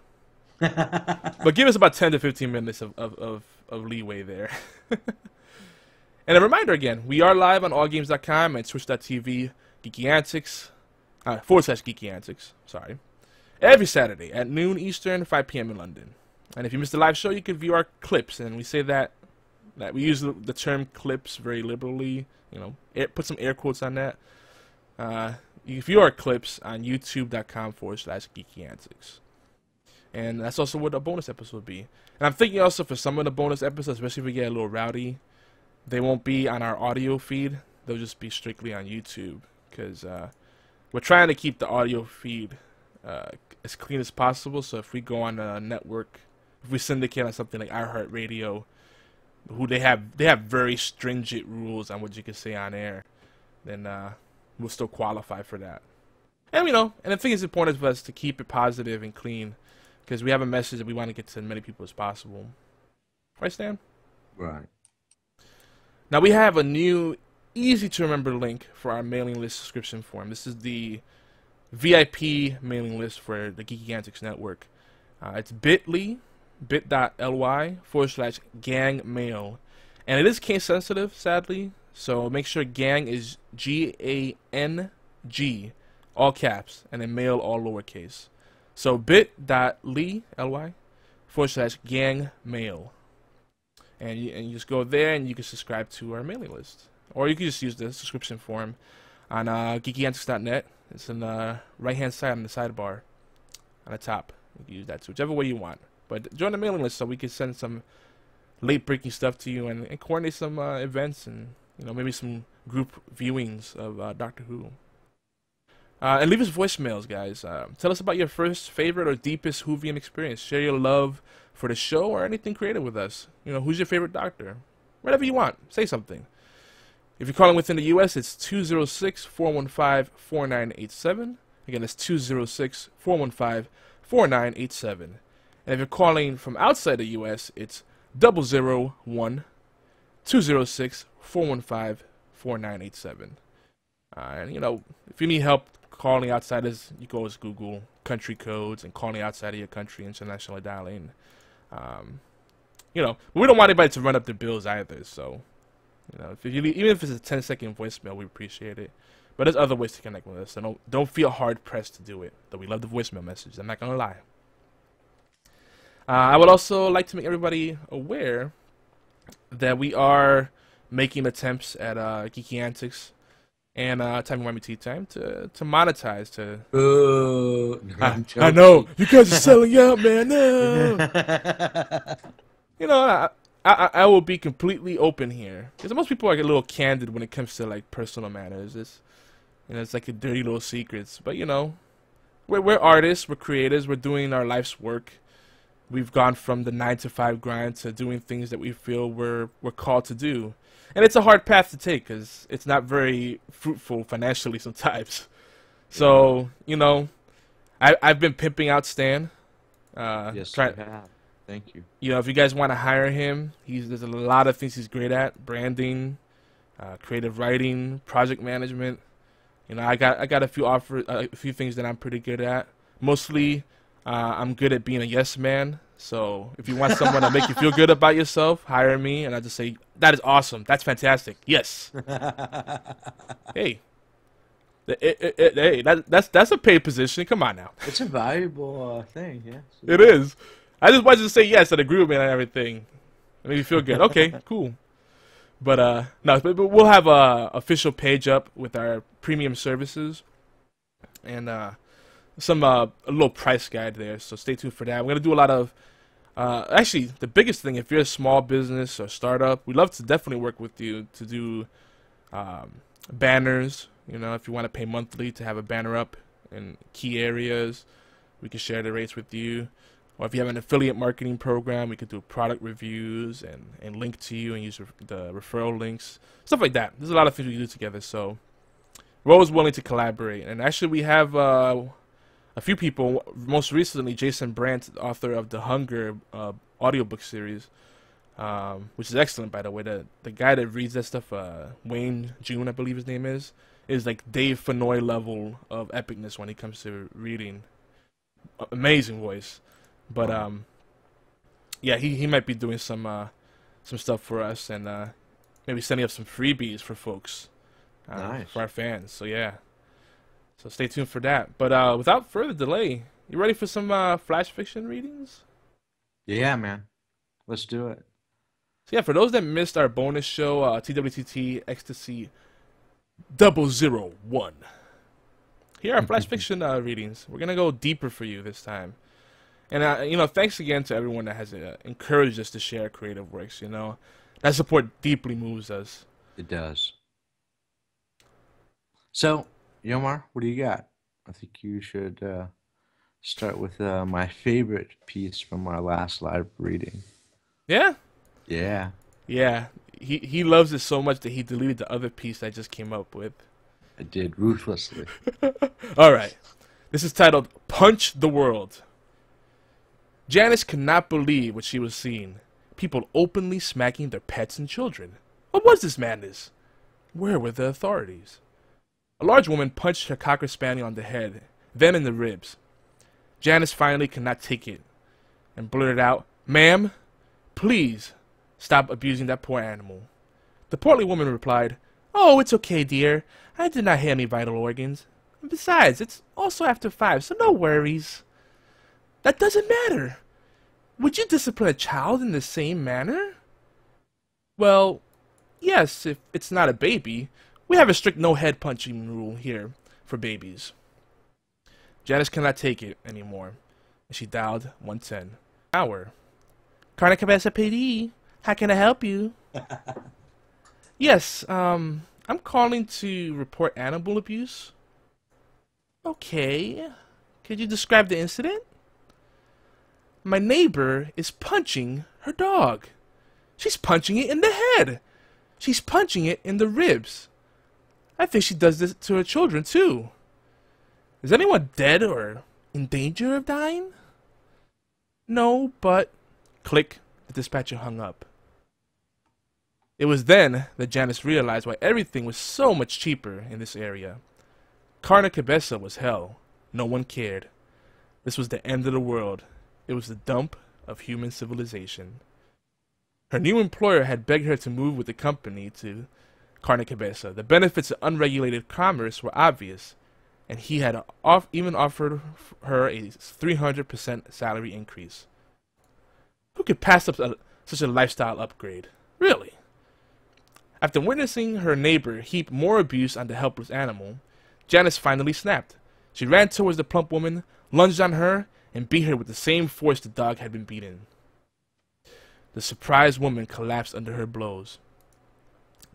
[SPEAKER 3] But give us about 10 to 15 minutes of leeway there. And a reminder again, we are live on allgames.com and twitch.tv geekyantics / geekyantics, sorry, every Saturday at noon Eastern, 5 p.m. in London. And if you missed the live show, you can view our clips, and we say that we use the term clips very liberally. Put some air quotes on that. You can view our clips on youtube.com/geekyantics. And that's also what a bonus episode would be. And I'm thinking also for some of the bonus episodes, especially if we get a little rowdy, they won't be on our audio feed. They'll just be strictly on YouTube. Because we're trying to keep the audio feed as clean as possible. So if we go on a network, if we syndicate on something like iHeartRadio, who they have very stringent rules on what you can say on air, then we'll still qualify for that. And and I think it's important for us to keep it positive and clean, because we have a message that we want to get to as many people as possible. Right, Stan?
[SPEAKER 4] Right.
[SPEAKER 3] Now we have a new, easy-to-remember link for our mailing list subscription form. This is the VIP mailing list for the Geeky Antics Network. It's bit.ly /gangmail. And it is case sensitive, sadly. So make sure gang is GANG, all caps, and then mail all lowercase. So bit.ly /gangmail. And you just go there and you can subscribe to our mailing list. or you can just use the subscription form on geekyantics.net. It's in the right-hand side on the sidebar on the top. You can use that too, whichever way you want. But join the mailing list so we can send some late-breaking stuff to you and coordinate some events and maybe some group viewings of Doctor Who. And leave us voicemails, guys. Tell us about your first, favorite, or deepest Whovian experience. Share your love for the show or anything creative with us. Who's your favorite Doctor? Whatever you want. Say something. If you're calling within the U.S., it's 206-415-4987. Again, that's 206-415-4987. And if you're calling from outside the U.S., it's 001-206-415-4987. And, if you need help calling outsiders, you can always Google country codes and calling outside of your country, internationally dialing. We don't want anybody to run up their bills either, so, even if it's a 10-second voicemail, we appreciate it. But there's other ways to connect with us, so don't feel hard-pressed to do it, though we love the voicemail message, I'm not going to lie. I would also like to make everybody aware that we are making attempts at Geeky Antics and Timey-Wimey Tea Time to monetize. I know you guys are selling out, man. No. I will be completely open here because most people are a little candid when it comes to like personal matters. It's like a dirty little secrets. But we're artists, we're creators, we're doing our life's work. We've gone from the 9-to-5 grind to doing things that we feel we're called to do. And it's a hard path to take because it's not very fruitful financially sometimes. So, I've been pimping out Stan.
[SPEAKER 4] Yes, you have. Thank you.
[SPEAKER 3] If you guys want to hire him, there's a lot of things he's great at. Branding, creative writing, project management. I got a few things that I'm pretty good at. Mostly, I'm good at being a yes man. So if you want someone to make you feel good about yourself, hire me, and I just say that is awesome, that's fantastic, yes. Hey, that's a paid position. Come on now.
[SPEAKER 4] It's a valuable thing, yes.
[SPEAKER 3] It is. I just wanted to say yes and agree with me on everything. It made me feel good. Okay, cool. But we'll have a official page up with our premium services and a little price guide there. So stay tuned for that. We're gonna do a lot of actually the biggest thing. If you're a small business or startup, we'd love to definitely work with you to do banners. If you want to pay monthly to have a banner up in key areas, we can share the rates with you. Or if you have an affiliate marketing program, we could do product reviews and link to you and use the referral links, stuff like that. There's a lot of things we can do together. So we're always willing to collaborate. And actually, we have a few people. Most recently, Jason Brandt, author of the Hunger audiobook series, which is excellent, by the way. The guy that reads that stuff, Wayne June, I believe his name is like Dave Fennoy level of epicness when it comes to reading. Amazing voice. But yeah, he might be doing some stuff for us and maybe sending up some freebies for folks,
[SPEAKER 4] nice.
[SPEAKER 3] For our fans. So yeah, so stay tuned for that. But without further delay, you ready for some flash fiction readings?
[SPEAKER 4] Yeah, man, let's do it.
[SPEAKER 3] So yeah, for those that missed our bonus show, TWTT Ecstasy 001. Here are flash fiction readings. We're gonna go deeper for you this time. And, thanks again to everyone that has encouraged us to share creative works, That support deeply moves us.
[SPEAKER 4] It does. So, Yomar, what do you got? I think you should start with my favorite piece from our last live reading.
[SPEAKER 3] Yeah?
[SPEAKER 4] Yeah.
[SPEAKER 3] Yeah. He loves it so much that he deleted the other piece I just came up with.
[SPEAKER 4] I did, ruthlessly.
[SPEAKER 3] All right. This is titled Punch the World. Janice could not believe what she was seeing. People openly smacking their pets and children. What was this madness? Where were the authorities? A large woman punched her cocker spaniel on the head, then in the ribs. Janice finally could not take it and blurted out, "Ma'am, please stop abusing that poor animal." The portly woman replied, "Oh, it's okay, dear. I did not hit any vital organs. And besides, it's also after 5, so no worries." "That doesn't matter. Would you discipline a child in the same manner?" "Well, yes, if it's not a baby. We have a strict no head punching rule here for babies. Janice cannot take it anymore. She dialed 110. Hour. Carne Cabeza PD. How can I help you? Yes, I'm calling to report animal abuse. Okay. Could you describe the incident? My neighbor is punching her dog. She's punching it in the head. She's punching it in the ribs. I think she does this to her children, too. Is anyone dead or in danger of dying? No, but... Click. The dispatcher hung up. It was then that Janice realized why everything was so much cheaper in this area. Carne Cabeza was hell. No one cared. This was the end of the world. It was the dump of human civilization. Her new employer had begged her to move with the company to Carne Cabeza. The benefits of unregulated commerce were obvious, and he had even offered her a 300% salary increase. Who could pass up such a lifestyle upgrade? Really? After witnessing her neighbor heap more abuse on the helpless animal, Janice finally snapped. She ran towards the plump woman, lunged on her, and beat her with the same force the dog had been beaten. The surprised woman collapsed under her blows.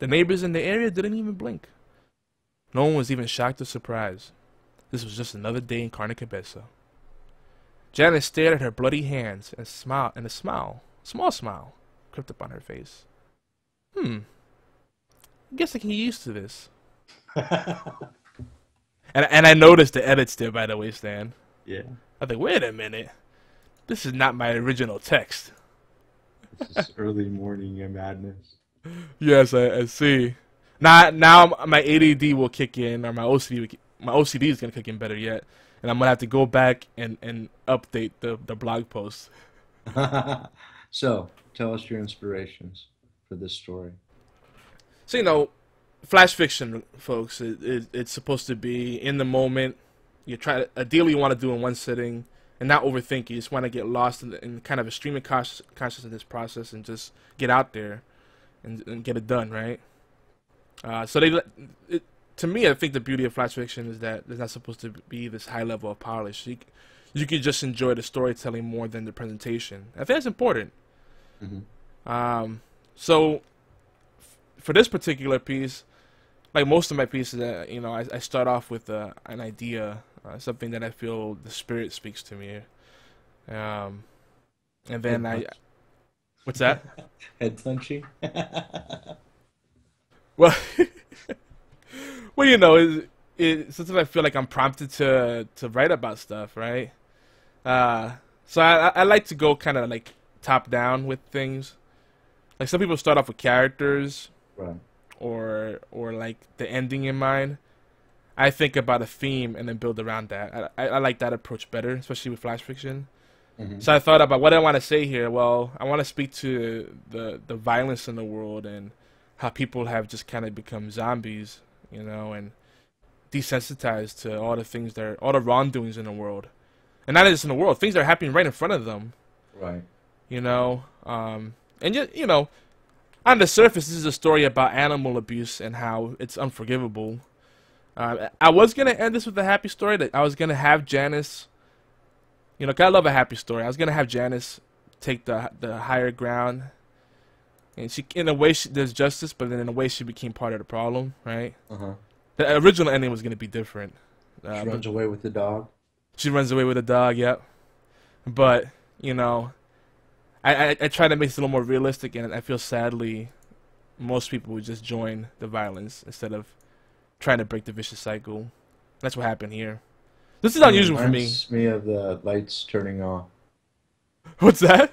[SPEAKER 3] The neighbors in the area didn't even blink. No one was even shocked or surprised. This was just another day in Carne Cabeza. Janice stared at her bloody hands and a small smile, crept up on her face. I guess I can get used to this. and I noticed the edits there, by the way, Stan.
[SPEAKER 4] Yeah.
[SPEAKER 3] I think, wait a minute. This is not my original text.
[SPEAKER 4] This is early morning madness.
[SPEAKER 3] Yes, I see. Now my ADD will kick in, or my OCD is gonna kick in better yet, and I'm gonna have to go back and update the blog post.
[SPEAKER 4] So, tell us your inspirations for this story.
[SPEAKER 3] So flash fiction, folks, it's supposed to be in the moment. Ideally you want to do in one sitting and not overthink. You just want to get lost in kind of a stream of consciousness process and just get out there and get it done, right? To me, I think the beauty of flash fiction is that there's not supposed to be this high level of polish. You can just enjoy the storytelling more than the presentation. I think that's important. Mm-hmm. So for this particular piece, like most of my pieces, I start off with an idea, something that I feel the spirit speaks to me, and then what's that?
[SPEAKER 4] Head punchy.
[SPEAKER 3] Well, sometimes I feel like I'm prompted to write about stuff, right? So I like to go kind of like top down with things. Like some people start off with characters,
[SPEAKER 4] right,
[SPEAKER 3] or like the ending in mind. I think about a theme and then build around that. I like that approach better, especially with flash fiction. Mm-hmm. So I thought about what I want to say here. Well, I want to speak to the violence in the world and how people have just kind of become zombies, and desensitized to all the wrongdoings in the world, and not just in the world, things that are happening right in front of them.
[SPEAKER 4] Right.
[SPEAKER 3] And yet, on the surface, this is a story about animal abuse and how it's unforgivable. I was gonna end this with a happy story. That I was gonna have Janice, 'cause I love a happy story. I was gonna have Janice take the higher ground, and she, in a way, there's justice, but then in a way, she became part of the problem, right? The original ending was gonna be different.
[SPEAKER 4] She runs away with the dog.
[SPEAKER 3] She runs away with the dog, yep. But I try to make it a little more realistic, and I feel sadly most people would just join the violence instead of trying to break the vicious cycle. That's what happened here. This is unusual for me.
[SPEAKER 4] Reminds me of the lights turning off.
[SPEAKER 3] What's that?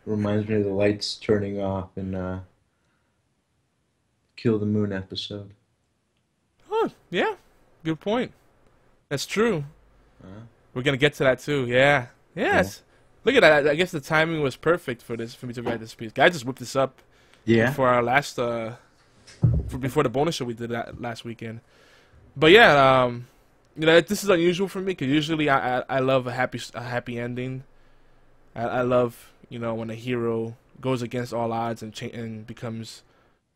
[SPEAKER 4] Reminds me of the lights turning off in Kill the Moon episode.
[SPEAKER 3] Oh, yeah. Good point. That's true. We're going to get to that too. Yeah. Yes. Yeah. Look at that. I guess the timing was perfect for me to write this piece. I just whipped this up for our last before the bonus show we did that last weekend. But yeah, this is unusual for me because usually I love a happy ending. I love when a hero goes against all odds and becomes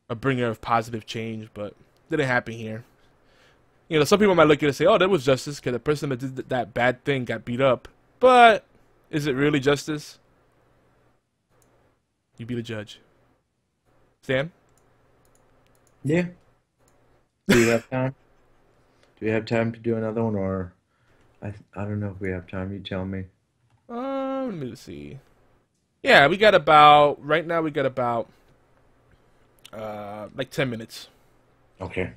[SPEAKER 3] a bringer of positive change, but didn't happen here. You know, some people might look at it and say, "Oh, that was justice because the person that did that bad thing got beat up." But is it really justice? You be the judge. Sam?
[SPEAKER 4] Yeah. Do you have time? Do we have time to do another one, or I don't know if we have time. You tell me.
[SPEAKER 3] Let me see. Yeah, we got about right now. We got about like 10 minutes.
[SPEAKER 4] Okay.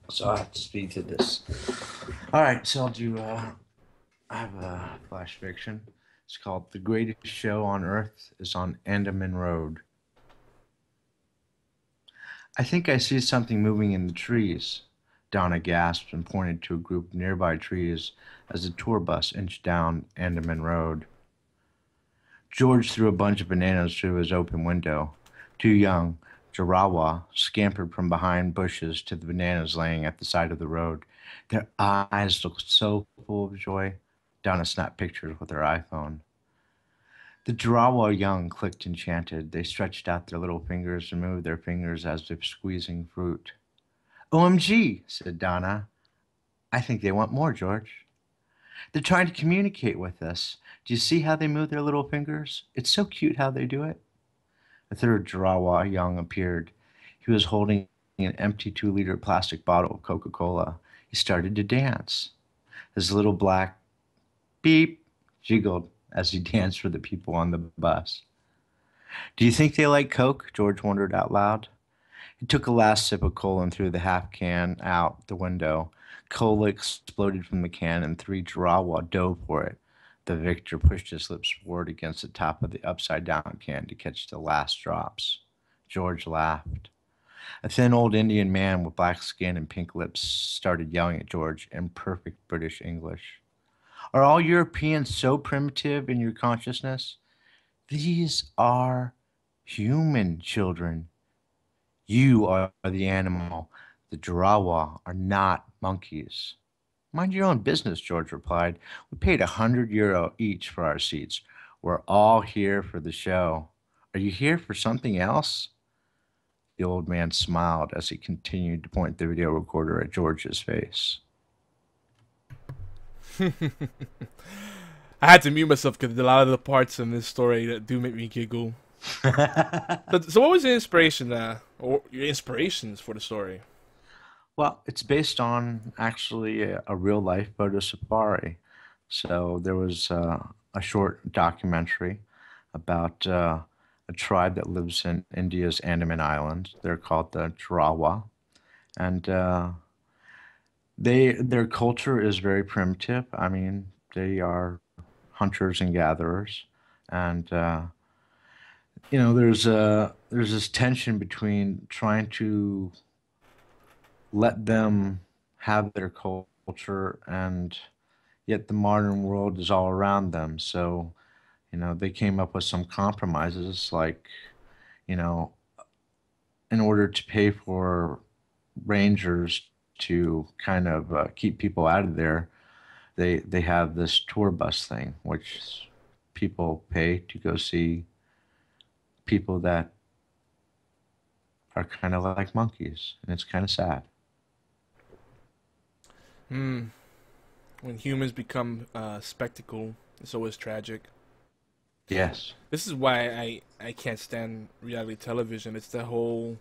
[SPEAKER 4] So I have to speed to this. All right. So I'll do. I have a flash fiction. It's called "The Greatest Show on Earth is on Andaman Road." I think I see something moving in the trees. Donna gasped and pointed to a group of nearby trees as the tour bus inched down Andaman Road. George threw a bunch of bananas through his open window. Two young Jarawa scampered from behind bushes to the bananas laying at the side of the road. Their eyes looked so full of joy. Donna snapped pictures with her iPhone. The Jarawa young clicked enchanted. They stretched out their little fingers and moved their fingers as if squeezing fruit. "OMG," said Donna. "I think they want more, George. They're trying to communicate with us. Do you see how they move their little fingers? It's so cute how they do it." A third Jarawa young appeared. He was holding an empty 2-liter plastic bottle of Coca-Cola. He started to dance. His little black beep jiggled as he danced for the people on the bus. "Do you think they like Coke?" George wondered out loud. He took a last sip of cola and threw the half can out the window. Cola exploded from the can and 3 Jarawa dove for it. The victor pushed his lips forward against the top of the upside-down can to catch the last drops. George laughed. A thin old Indian man with black skin and pink lips started yelling at George in perfect British English. "Are all Europeans so primitive in your consciousness? These are human children. You are the animal. The Jarawa are not monkeys." "Mind your own business," George replied. "We paid €100 each for our seats. We're all here for the show. Are you here for something else?" The old man smiled as he continued to point the video recorder at George's face.
[SPEAKER 3] I had to mute myself because a lot of the parts in this story that do make me giggle. So what was the inspiration, or your inspirations for the story?
[SPEAKER 4] Well, it's based on actually a real life photo safari. So there was a short documentary about a tribe that lives in India's Andaman Islands. They're called the Jarawa, and their culture is very primitive. I mean, they are hunters and gatherers, and there's this tension between trying to let them have their culture, and yet the modern world is all around them. So, they came up with some compromises, like, in order to pay for rangers to kind of keep people out of there, they have this tour bus thing, which people pay to go see people that are kind of like monkeys, and it's kind of sad.
[SPEAKER 3] When humans become spectacle, it's always tragic.
[SPEAKER 4] Yes.
[SPEAKER 3] This is why I can't stand reality television. It's the whole,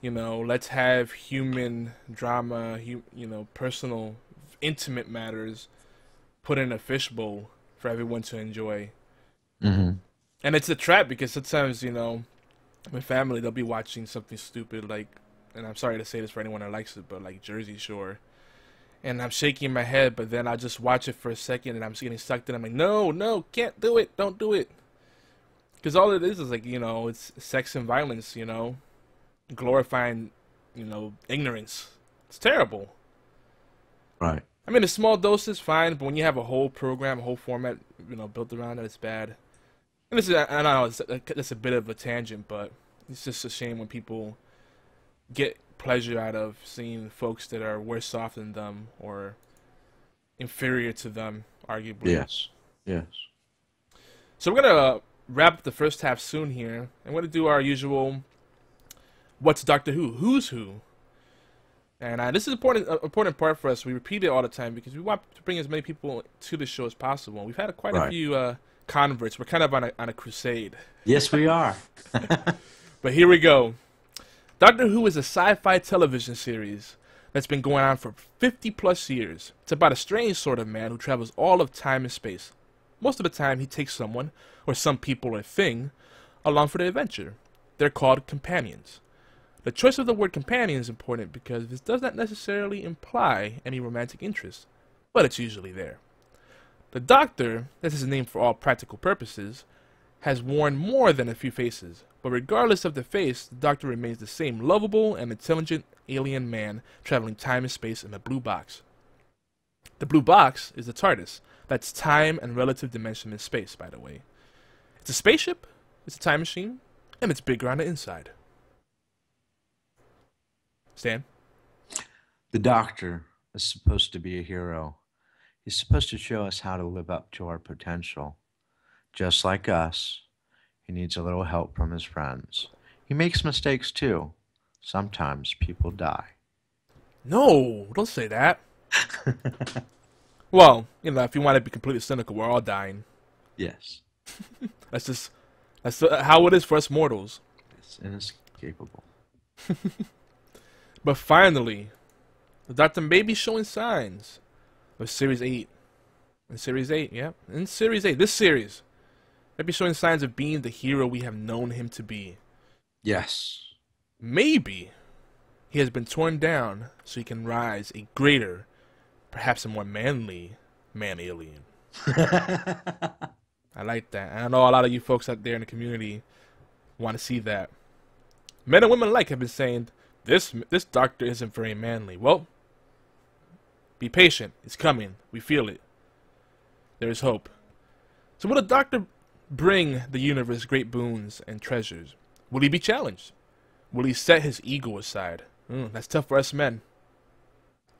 [SPEAKER 3] let's have human drama, personal, intimate matters put in a fishbowl for everyone to enjoy.
[SPEAKER 4] Mm-hmm.
[SPEAKER 3] And it's a trap because sometimes, my family, they'll be watching something stupid like, and I'm sorry to say this for anyone that likes it, but like Jersey Shore. And I'm shaking my head, but then I just watch it for a second and I'm getting sucked in. I'm like, no, can't do it. Don't do it. Because all it is like, it's sex and violence, glorifying, ignorance. It's terrible.
[SPEAKER 4] Right.
[SPEAKER 3] I mean, a small dose is fine, but when you have a whole program, a whole format, built around it, it's bad. And this is, I know, that's a bit of a tangent, but it's just a shame when people get pleasure out of seeing folks that are worse off than them or inferior to them, arguably.
[SPEAKER 4] Yes.
[SPEAKER 3] So we're going to wrap up the first half soon here. I'm going to do our usual what's Doctor Who? Who's who? And this is important part for us. We repeat it all the time because we want to bring as many people to the show as possible. We've had quite a few converts. We're kind of on a crusade.
[SPEAKER 4] Yes, we are.
[SPEAKER 3] But here we go. Doctor Who is a sci-fi television series that's been going on for 50 plus years. It's about a strange sort of man who travels all of time and space. Most of the time he takes someone, or some people or thing, along for the adventure. They're called companions. The choice of the word companion is important because this does not necessarily imply any romantic interest, but it's usually there. The Doctor, that's his name for all practical purposes, has worn more than a few faces, but regardless of the face, the Doctor remains the same lovable and intelligent alien man traveling time and space in a blue box. The blue box is the TARDIS. That's time and relative dimension in space, by the way. It's a spaceship, it's a time machine, and it's bigger on the inside. Stan?
[SPEAKER 4] The Doctor is supposed to be a hero. He's supposed to show us how to live up to our potential. Just like us, he needs a little help from his friends. He makes mistakes too. Sometimes people die.
[SPEAKER 3] No, don't say that. Well, if you want to be completely cynical, we're all dying.
[SPEAKER 4] Yes.
[SPEAKER 3] That's how it is for us mortals.
[SPEAKER 4] It's inescapable.
[SPEAKER 3] But finally, the Doctor may be showing signs of Series 8. In Series 8, yeah. In Series 8, this series, may be showing signs of being the hero we have known him to be.
[SPEAKER 4] Yes.
[SPEAKER 3] Maybe he has been torn down so he can rise a greater, perhaps a more manly man-alien. I like that. And I know a lot of you folks out there in the community want to see that. Men and women alike have been saying, this Doctor isn't very manly. Well, be patient. It's coming. We feel it. There is hope. So will the Doctor bring the universe great boons and treasures? Will he be challenged? Will he set his ego aside? That's tough for us men.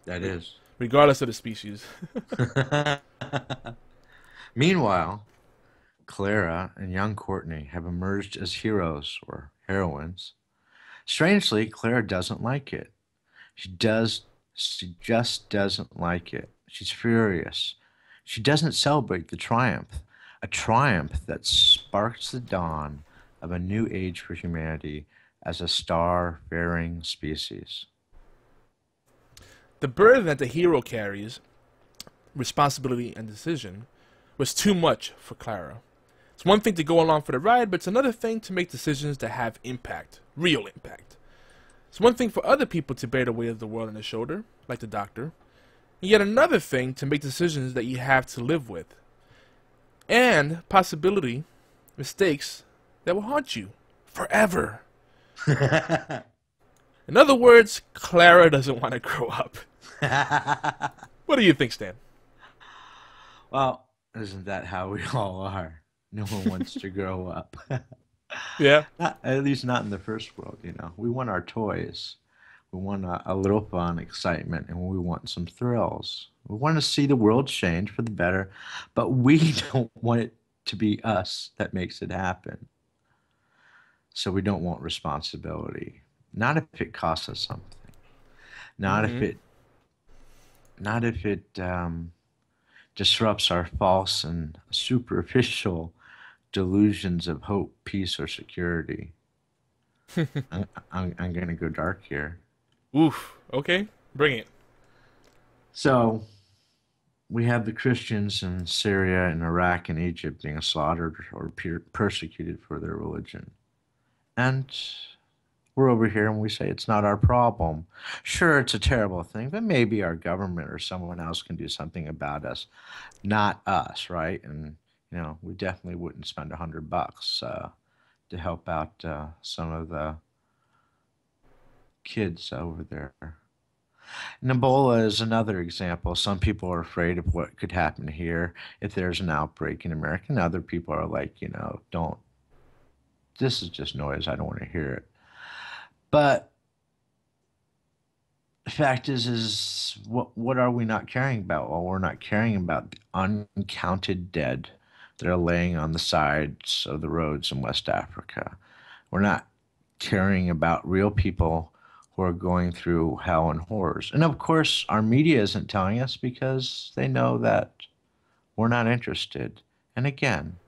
[SPEAKER 4] That is.
[SPEAKER 3] Regardless of the species.
[SPEAKER 4] Meanwhile, Clara and young Courtney have emerged as heroes or heroines. Strangely, Clara doesn't like it. She just doesn't like it. She's furious. She doesn't celebrate the triumph, a triumph that sparks the dawn of a new age for humanity as a star-faring species.
[SPEAKER 3] The burden that the hero carries, responsibility and decision, was too much for Clara. It's one thing to go along for the ride, but it's another thing to make decisions that have impact, real impact. It's one thing for other people to bear the weight of the world on their shoulder, like the Doctor, and yet another thing to make decisions that you have to live with. And possibility, mistakes that will haunt you forever. In other words, Clara doesn't want to grow up. What do you think, Stan?
[SPEAKER 4] Well, isn't that how we all are? No one wants to grow up.
[SPEAKER 3] Yeah.
[SPEAKER 4] At least not in the first world, We want our toys. We want a little fun, excitement, and we want some thrills. We want to see the world change for the better, but we don't want it to be us that makes it happen. So we don't want responsibility. Not if it costs us something. Not if it disrupts our false and superficial delusions of hope, peace, or security. I'm going to go dark here.
[SPEAKER 3] Oof. Okay. Bring it.
[SPEAKER 4] So we have the Christians in Syria and Iraq and Egypt being slaughtered or persecuted for their religion. And we're over here and we say it's not our problem. Sure, it's a terrible thing, but maybe our government or someone else can do something about us, not us, right? And we definitely wouldn't spend $100 to help out some of the kids over there. And Ebola is another example. Some people are afraid of what could happen here if there's an outbreak in America. And other people are like, don't. This is just noise. I don't want to hear it. But the fact is what are we not caring about? Well, we're not caring about the uncounted dead that are laying on the sides of the roads in West Africa. We're not caring about real people who are going through hell and horrors. And of course, our media isn't telling us because they know that we're not interested. And again,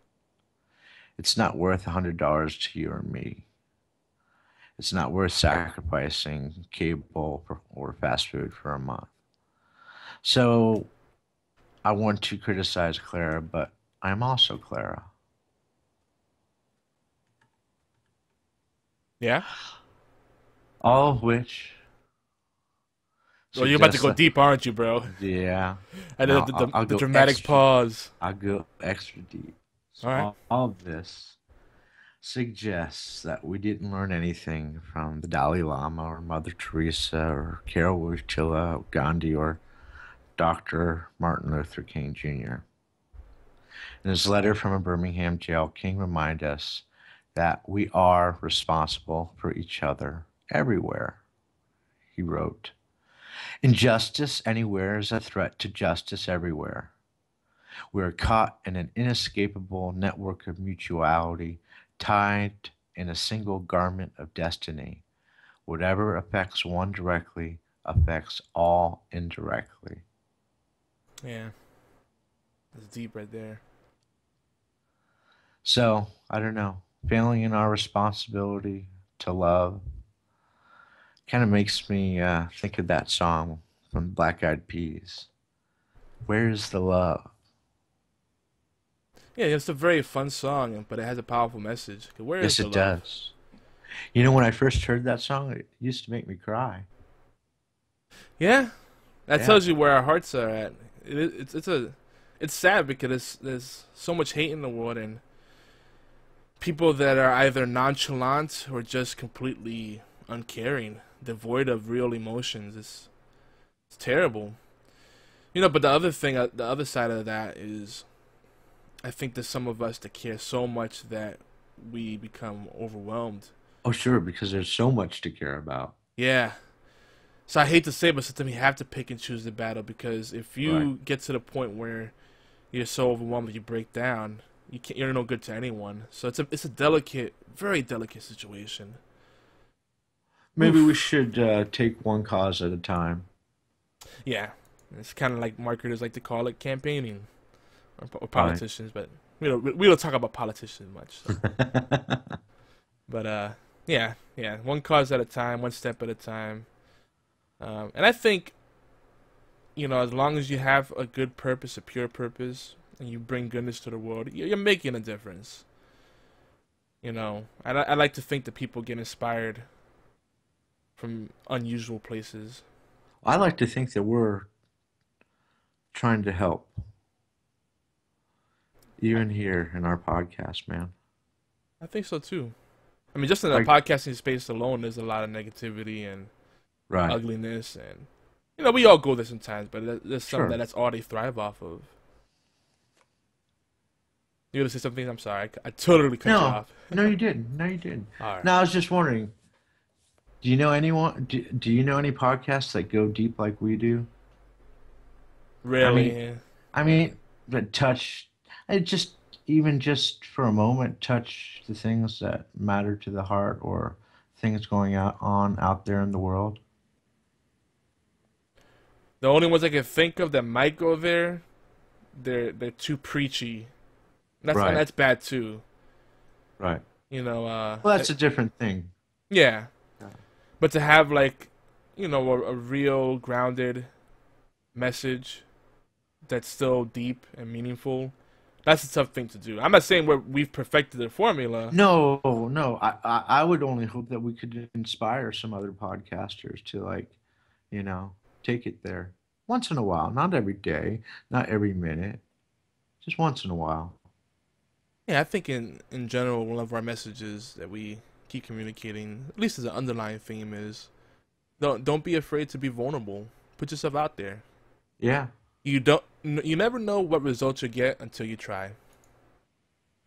[SPEAKER 4] it's not worth $100 to you or me. It's not worth sacrificing cable or fast food for a month. So I want to criticize Clara, but I'm also Clara.
[SPEAKER 3] Yeah.
[SPEAKER 4] All of which
[SPEAKER 3] Well, you're about to
[SPEAKER 4] suggests
[SPEAKER 3] go deep, aren't you, bro?
[SPEAKER 4] yeah.
[SPEAKER 3] I
[SPEAKER 4] Now,
[SPEAKER 3] know the,
[SPEAKER 4] I'll
[SPEAKER 3] the
[SPEAKER 4] go
[SPEAKER 3] dramatic
[SPEAKER 4] extra.
[SPEAKER 3] pause.
[SPEAKER 4] I'll go extra deep. So
[SPEAKER 3] All right.
[SPEAKER 4] all of this suggests that we didn't learn anything from the Dalai Lama or Mother Teresa or Carol Wojtyla, or Gandhi or Dr. Martin Luther King Jr. In his letter from a Birmingham jail, King reminded us that we are responsible for each other everywhere. He wrote, "Injustice anywhere is a threat to justice everywhere. We are caught in an inescapable network of mutuality, tied in a single garment of destiny. Whatever affects one directly affects all indirectly."
[SPEAKER 3] Yeah. That's deep right there.
[SPEAKER 4] So, I don't know, failing in our responsibility to love kind of makes me think of that song from Black Eyed Peas. Where's the love?
[SPEAKER 3] Yeah, it's a very fun song, but it has a powerful message. Where is
[SPEAKER 4] Yes,
[SPEAKER 3] the
[SPEAKER 4] it
[SPEAKER 3] love?
[SPEAKER 4] does. You know, when I first heard that song, it used to make me cry.
[SPEAKER 3] Yeah, that
[SPEAKER 4] Yeah,
[SPEAKER 3] tells you where our hearts are at. It's sad because there's so much hate in the world and people that are either nonchalant or just completely uncaring, devoid of real emotions. It's terrible. But the other side of that is, I think there's some of us that care so much that we become overwhelmed.
[SPEAKER 4] oh, sure, because there's so much to care about.
[SPEAKER 3] Yeah. So I hate to say it, but sometimes you have to pick and choose the battle because if
[SPEAKER 4] Right.
[SPEAKER 3] you get to the point where you're so overwhelmed that you break down, you're no good to anyone. So it's a delicate, very delicate situation.
[SPEAKER 4] Maybe we should take one cause at a time.
[SPEAKER 3] Yeah, it's kind of like marketers like to call it campaigning or
[SPEAKER 4] Right.
[SPEAKER 3] politicians, but we don't talk about politicians much. So. But yeah, one cause at a time, one step at a time. And I think, as long as you have a good purpose, a pure purpose, and you bring goodness to the world, you're making a difference. I like to think that people get inspired from unusual places.
[SPEAKER 4] I like to think that we're trying to help, even here in our podcast, man.
[SPEAKER 3] I think so too. I mean, just in the
[SPEAKER 4] Like,
[SPEAKER 3] podcasting space alone, there's a lot of negativity and
[SPEAKER 4] right.
[SPEAKER 3] ugliness, and we all go there sometimes. But there's some
[SPEAKER 4] Sure.
[SPEAKER 3] that's all they thrive off of. You gonna say something? I'm sorry, I totally cut you
[SPEAKER 4] No,
[SPEAKER 3] off.
[SPEAKER 4] no, you didn't. No, you didn't.
[SPEAKER 3] All right.
[SPEAKER 4] No, I was just wondering, do you know anyone, do you know any podcasts that go deep like we do? I mean,
[SPEAKER 3] Really?
[SPEAKER 4] I mean, that touch, it just, even just for a moment, touch the things that matter to the heart or things going on out there in the world.
[SPEAKER 3] The only ones I can think of that might go there, they're too preachy. And
[SPEAKER 4] Right,
[SPEAKER 3] that's bad too.
[SPEAKER 4] right.
[SPEAKER 3] You know,
[SPEAKER 4] Well, that's a different thing.
[SPEAKER 3] yeah.
[SPEAKER 4] Yeah.
[SPEAKER 3] But to have like, a real grounded message that's still deep and meaningful, that's a tough thing to do. I'm not saying we've perfected the formula.
[SPEAKER 4] No, no. I would only hope that we could inspire some other podcasters to you know, take it there once in a while, not every day, not every minute, just once in a while.
[SPEAKER 3] Yeah, I think in general, one of our messages that we keep communicating, at least as an underlying theme, is don't be afraid to be vulnerable. Put yourself out there.
[SPEAKER 4] Yeah,
[SPEAKER 3] You never know what results you get until you try.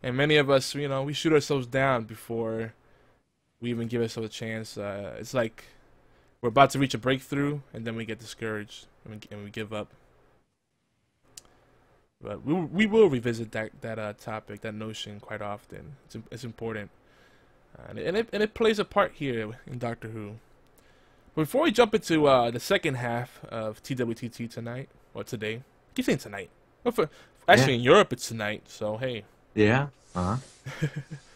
[SPEAKER 3] And many of us, we shoot ourselves down before we even give ourselves a chance. It's like we're about to reach a breakthrough, and then we get discouraged and we give up. But we will revisit that topic, that notion, quite often. It's important. And it plays a part here in Doctor Who. Before we jump into the second half of TWTT tonight, or today, keep saying tonight. Actually, in Europe it's tonight, so hey.
[SPEAKER 4] Yeah.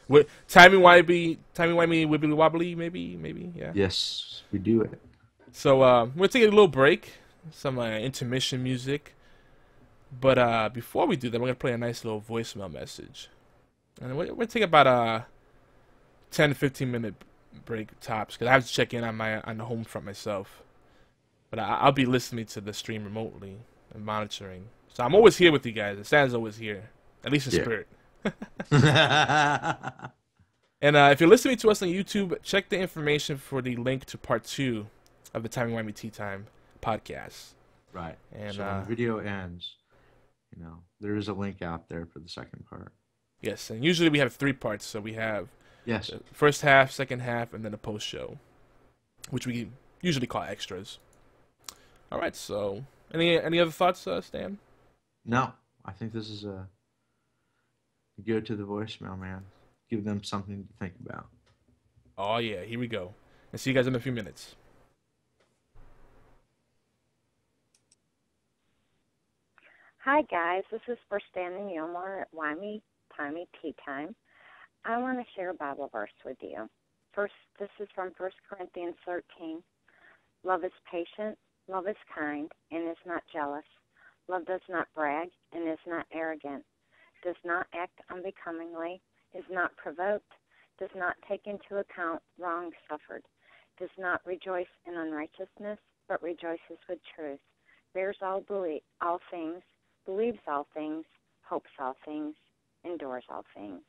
[SPEAKER 3] With Timey-Wimey, Wibbly Wobbly, maybe, yeah.
[SPEAKER 4] Yes, we do it.
[SPEAKER 3] So we're taking a little break, some intermission music. But before we do that, we're gonna play a nice little voicemail message, and we're gonna take about a 10 to 15 minute break tops, because I have to check in on the home front myself. But I'll be listening to the stream remotely and monitoring. So I'm always here with you guys. Stan's always here, at least in spirit. And if you're listening to us on YouTube, check the information for the link to part 2 of the Timey-Wimey Tea Time podcast.
[SPEAKER 4] Right.
[SPEAKER 3] And
[SPEAKER 4] so when the video ends, there is a link out there for the second part.
[SPEAKER 3] Yes, and usually we have 3 parts. So we have the first half, second half, and then a post show, which we usually call extras. All right. So any other thoughts, Stan?
[SPEAKER 4] No, I think this is a go to the voicemail, man. Give them something to think about.
[SPEAKER 3] Oh yeah, here we go. And see you guys in a few minutes.
[SPEAKER 5] Hi guys, this is for Stan and Yomar at Wimey Timey Tea Time. I want to share a Bible verse with you. First, this is from 1 Corinthians 13. Love is patient, love is kind, and is not jealous. Love does not brag and is not arrogant, does not act unbecomingly, is not provoked, does not take into account wrong suffered, does not rejoice in unrighteousness, but rejoices with truth, bears all things, believes all things, hopes all things, endures all things.